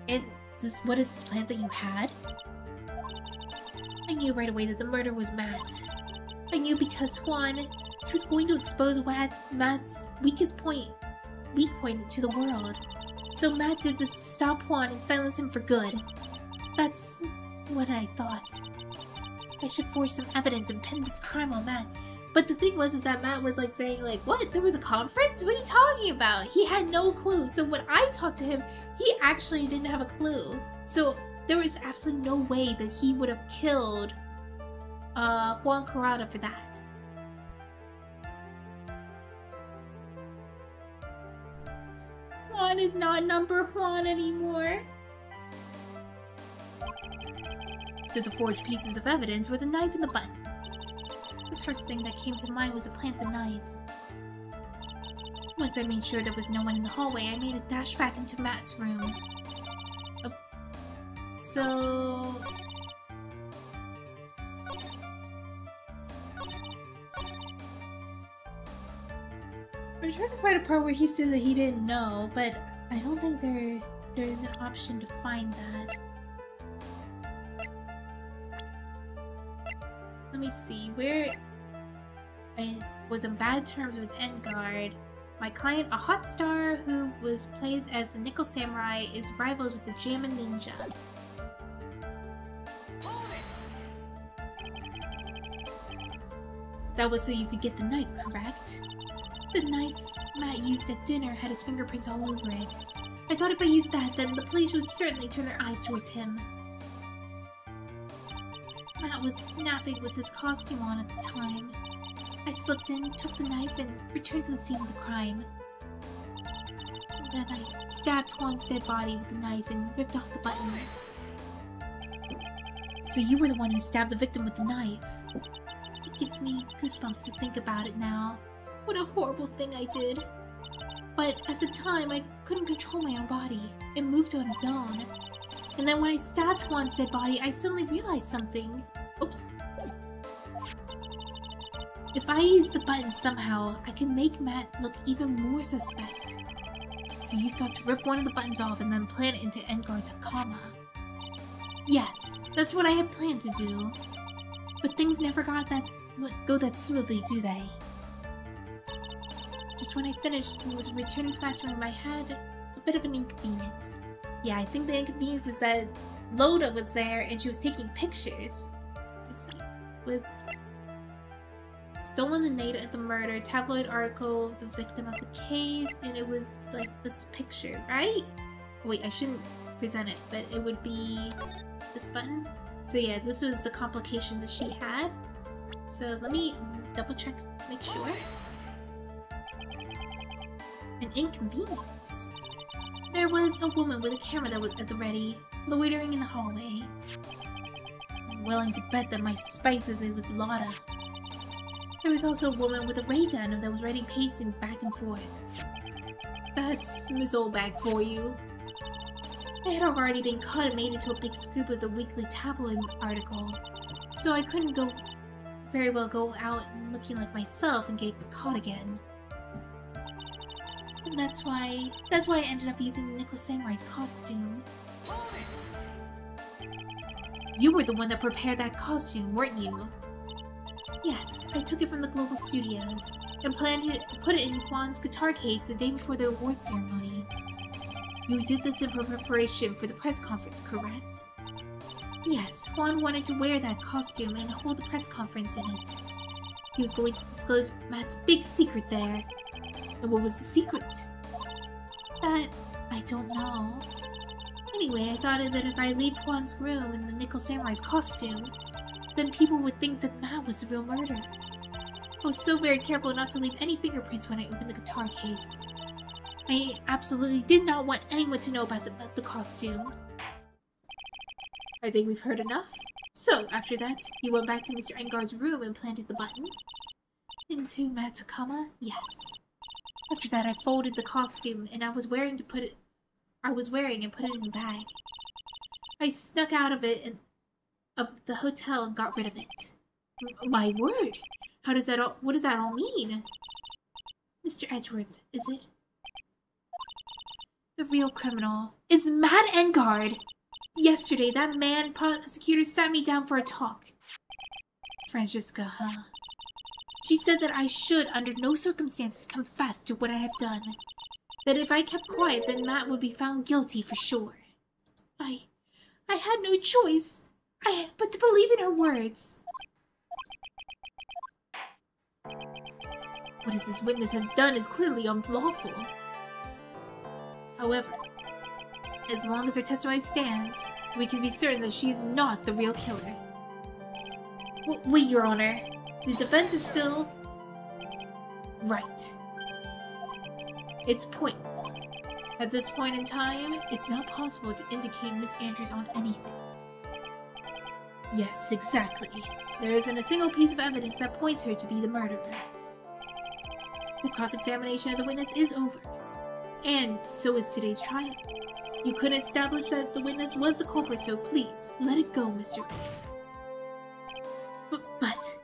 A: And what is this plan that you had? I knew right away that the murder was Matt. I knew because he was going to expose Matt's weak point to the world. So Matt did this to stop Juan and silence him for good. That's what I thought. I should forge some evidence and pin this crime on Matt. But the thing was that Matt was like saying like, what? There was a conference? What are you talking about? He had no clue. So when I talked to him, he actually didn't have a clue. So there was absolutely no way that he would have killed Juan Corrado for that. Juan is not number Juan anymore. So the forged pieces of evidence were the knife and the button. The first thing that came to mind was to plant the knife. Once I made sure there was no one in the hallway, I made a dash back into Matt's room. So... I'm trying to find a part where he says that he didn't know, but I don't think there is an option to find that. Let me see, where I was in bad terms with Endgard. My client, a hot star who plays as the Nickel Samurai, is rivals with the Jamma Ninja. That was so you could get the knife, correct? The knife Matt used at dinner had his fingerprints all over it. I thought if I used that, then the police would certainly turn their eyes towards him. Matt was napping with his costume on at the time. I slipped in, took the knife, and returned to the scene of the crime. And then I stabbed Juan's dead body with the knife and ripped off the button. So you were the one who stabbed the victim with the knife. It gives me goosebumps to think about it now. What a horrible thing I did. But at the time, I couldn't control my own body. It moved on its own. And then when I stabbed Juan's dead body, I suddenly realized something. Oops. If I use the button somehow, I can make Matt look even more suspect. So you thought to rip one of the buttons off and then plant it into Endgard's Hakama. Yes, that's what I had planned to do. But things never go that smoothly, do they? Just when I finished and was returning to Matt's room, I had a bit of an inconvenience. Yeah, I think the inconvenience is that Loda was there and she was taking pictures. Let's see. Was stolen the night of the murder, tabloid article of the victim of the case, and it was like this picture, right? Wait, I shouldn't present it, but it would be this button. So yeah, this was the complication that she had. So let me double check to make sure. An inconvenience. There was a woman with a camera that was at the ready, loitering in the hallway. I'm willing to bet that my spices was Lotta. There was also a woman with a ray gun that was ready pacing back and forth. That's Ms. Oldbag for you. I had already been caught and made into a big scoop of the weekly tabloid article, so I couldn't very well go out and looking like myself and get caught again. And that's why I ended up using the Nickel Samurai's costume. You were the one that prepared that costume, weren't you? Yes, I took it from the Global Studios and put it in Juan's guitar case the day before the award ceremony. You did this in preparation for the press conference, correct? Yes, Juan wanted to wear that costume and hold the press conference in it. He was going to disclose Matt's big secret there. And what was the secret? That... I don't know. Anyway, I thought that if I leave Juan's room in the Nickel Samurai's costume, then people would think that Matt was the real murderer. I was so very careful not to leave any fingerprints when I opened the guitar case. I absolutely did not want anyone to know about the costume. I think we've heard enough. So, after that, you went back to Mr. Engar's room and planted the button? Into Matt's coma? Yes. After that, I folded the costume and I was wearing and put it in the bag. I snuck out of the hotel and got rid of it. My word! What does that all mean? Mr. Edgeworth, is it? The real criminal is Matt Engard! Yesterday, that man prosecutor sat me down for a talk. Francesca, huh? She said that I should, under no circumstances, confess to what I have done. That if I kept quiet, then Matt would be found guilty for sure. I had no choice, but to believe in her words. What this witness has done is clearly unlawful. However, as long as her testimony stands, we can be certain that she is not the real killer. Wait, Your Honor. The defense is still... right. It's pointless. At this point in time, it's not possible to indicate Miss Andrews on anything. Yes, exactly. There isn't a single piece of evidence that points her to be the murderer. The cross-examination of the witness is over. And so is today's trial. You couldn't establish that the witness was the culprit, so please, let it go, Mr. Wright. But...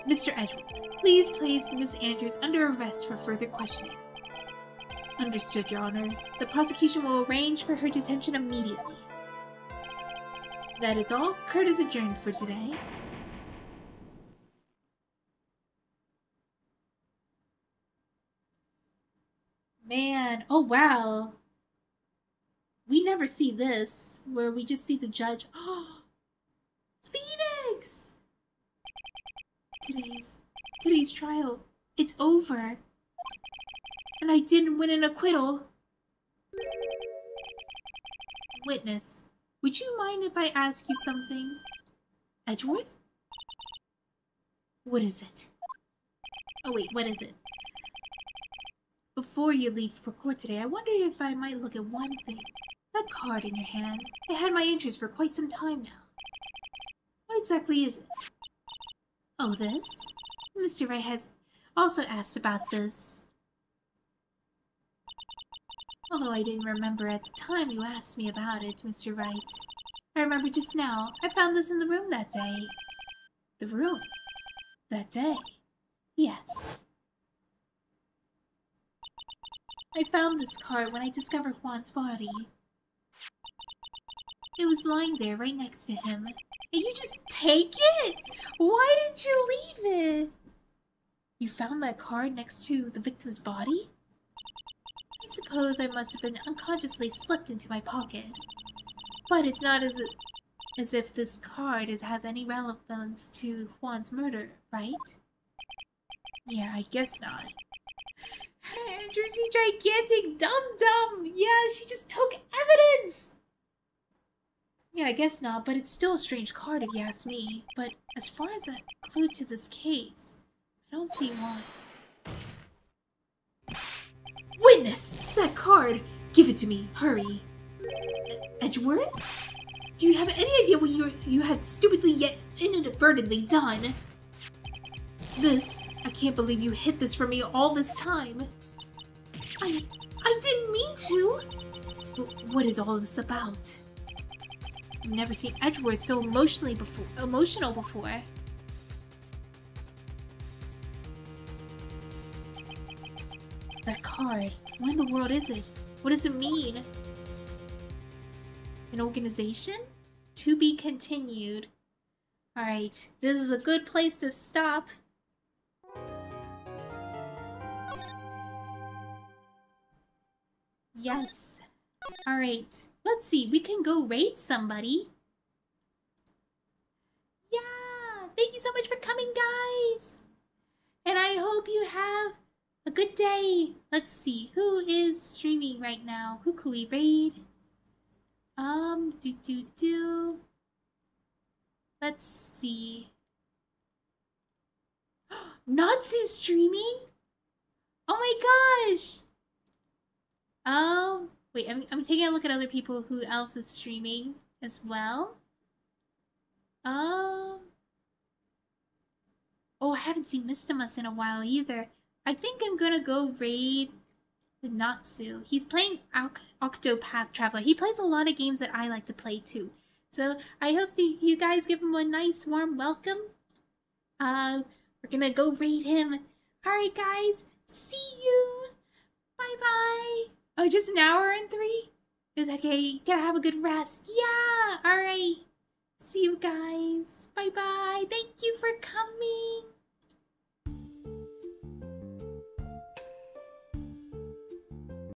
A: Mr. Edgeworth, please place Miss Andrews under arrest for further questioning. Understood, Your Honor. The prosecution will arrange for her detention immediately. That is all. Court is adjourned for today. Man, oh wow. We never see this, where we just see the judge. Oh, Phoenix! Today's trial, it's over. And I didn't win an acquittal. Witness, would you mind if I ask you something? Edgeworth? What is it? Oh wait, what is it? Before you leave for court today, I wonder if I might look at one thing. That card in your hand. It had my interest for quite some time now. What exactly is it? Oh, this? Mr. Wright has also asked about this. Although I didn't remember at the time you asked me about it, Mr. Wright. I remember just now. I found this in the room that day. The room? That day? Yes. I found this card when I discovered Juan's body. It was lying there right next to him. And you just take it? Why didn't you leave it? You found that card next to the victim's body? I suppose I must have been unconsciously slipped into my pocket. But it's not as if this card has any relevance to Juan's murder, right? Yeah, I guess not. Andrews, you gigantic dum-dum! Yeah, she just took evidence! Yeah, I guess not, but it's still a strange card if you ask me. But as far as a clue to this case, I don't see why. Witness! That card! Give it to me, hurry! Edgeworth? Do you have any idea what you had stupidly yet inadvertently done? This, I can't believe you hid this from me all this time. I didn't mean to! What is all this about? I've never seen Edgeworth so emotional before. That card. What in the world is it? What does it mean? An organization? To be continued. Alright, this is a good place to stop. Yes. Alright, let's see. We can go raid somebody. Yeah, Thank you so much for coming, guys. And I hope you have a good day. Let's see. Who is streaming right now? Who could we raid? Let's see. Natsu's streaming? Oh my gosh! Wait, I'm taking a look at other people who else is streaming as well. Oh, I haven't seen Mistamus in a while either. I think I'm gonna go raid with Natsu. He's playing Octopath Traveler. He plays a lot of games that I like to play too. So I hope you guys give him a nice warm welcome. We're gonna go raid him. Alright guys, see you! Bye bye! Oh, just an hour and 3? It's okay, gotta have a good rest. Yeah! Alright. See you guys. Bye bye. Thank you for coming.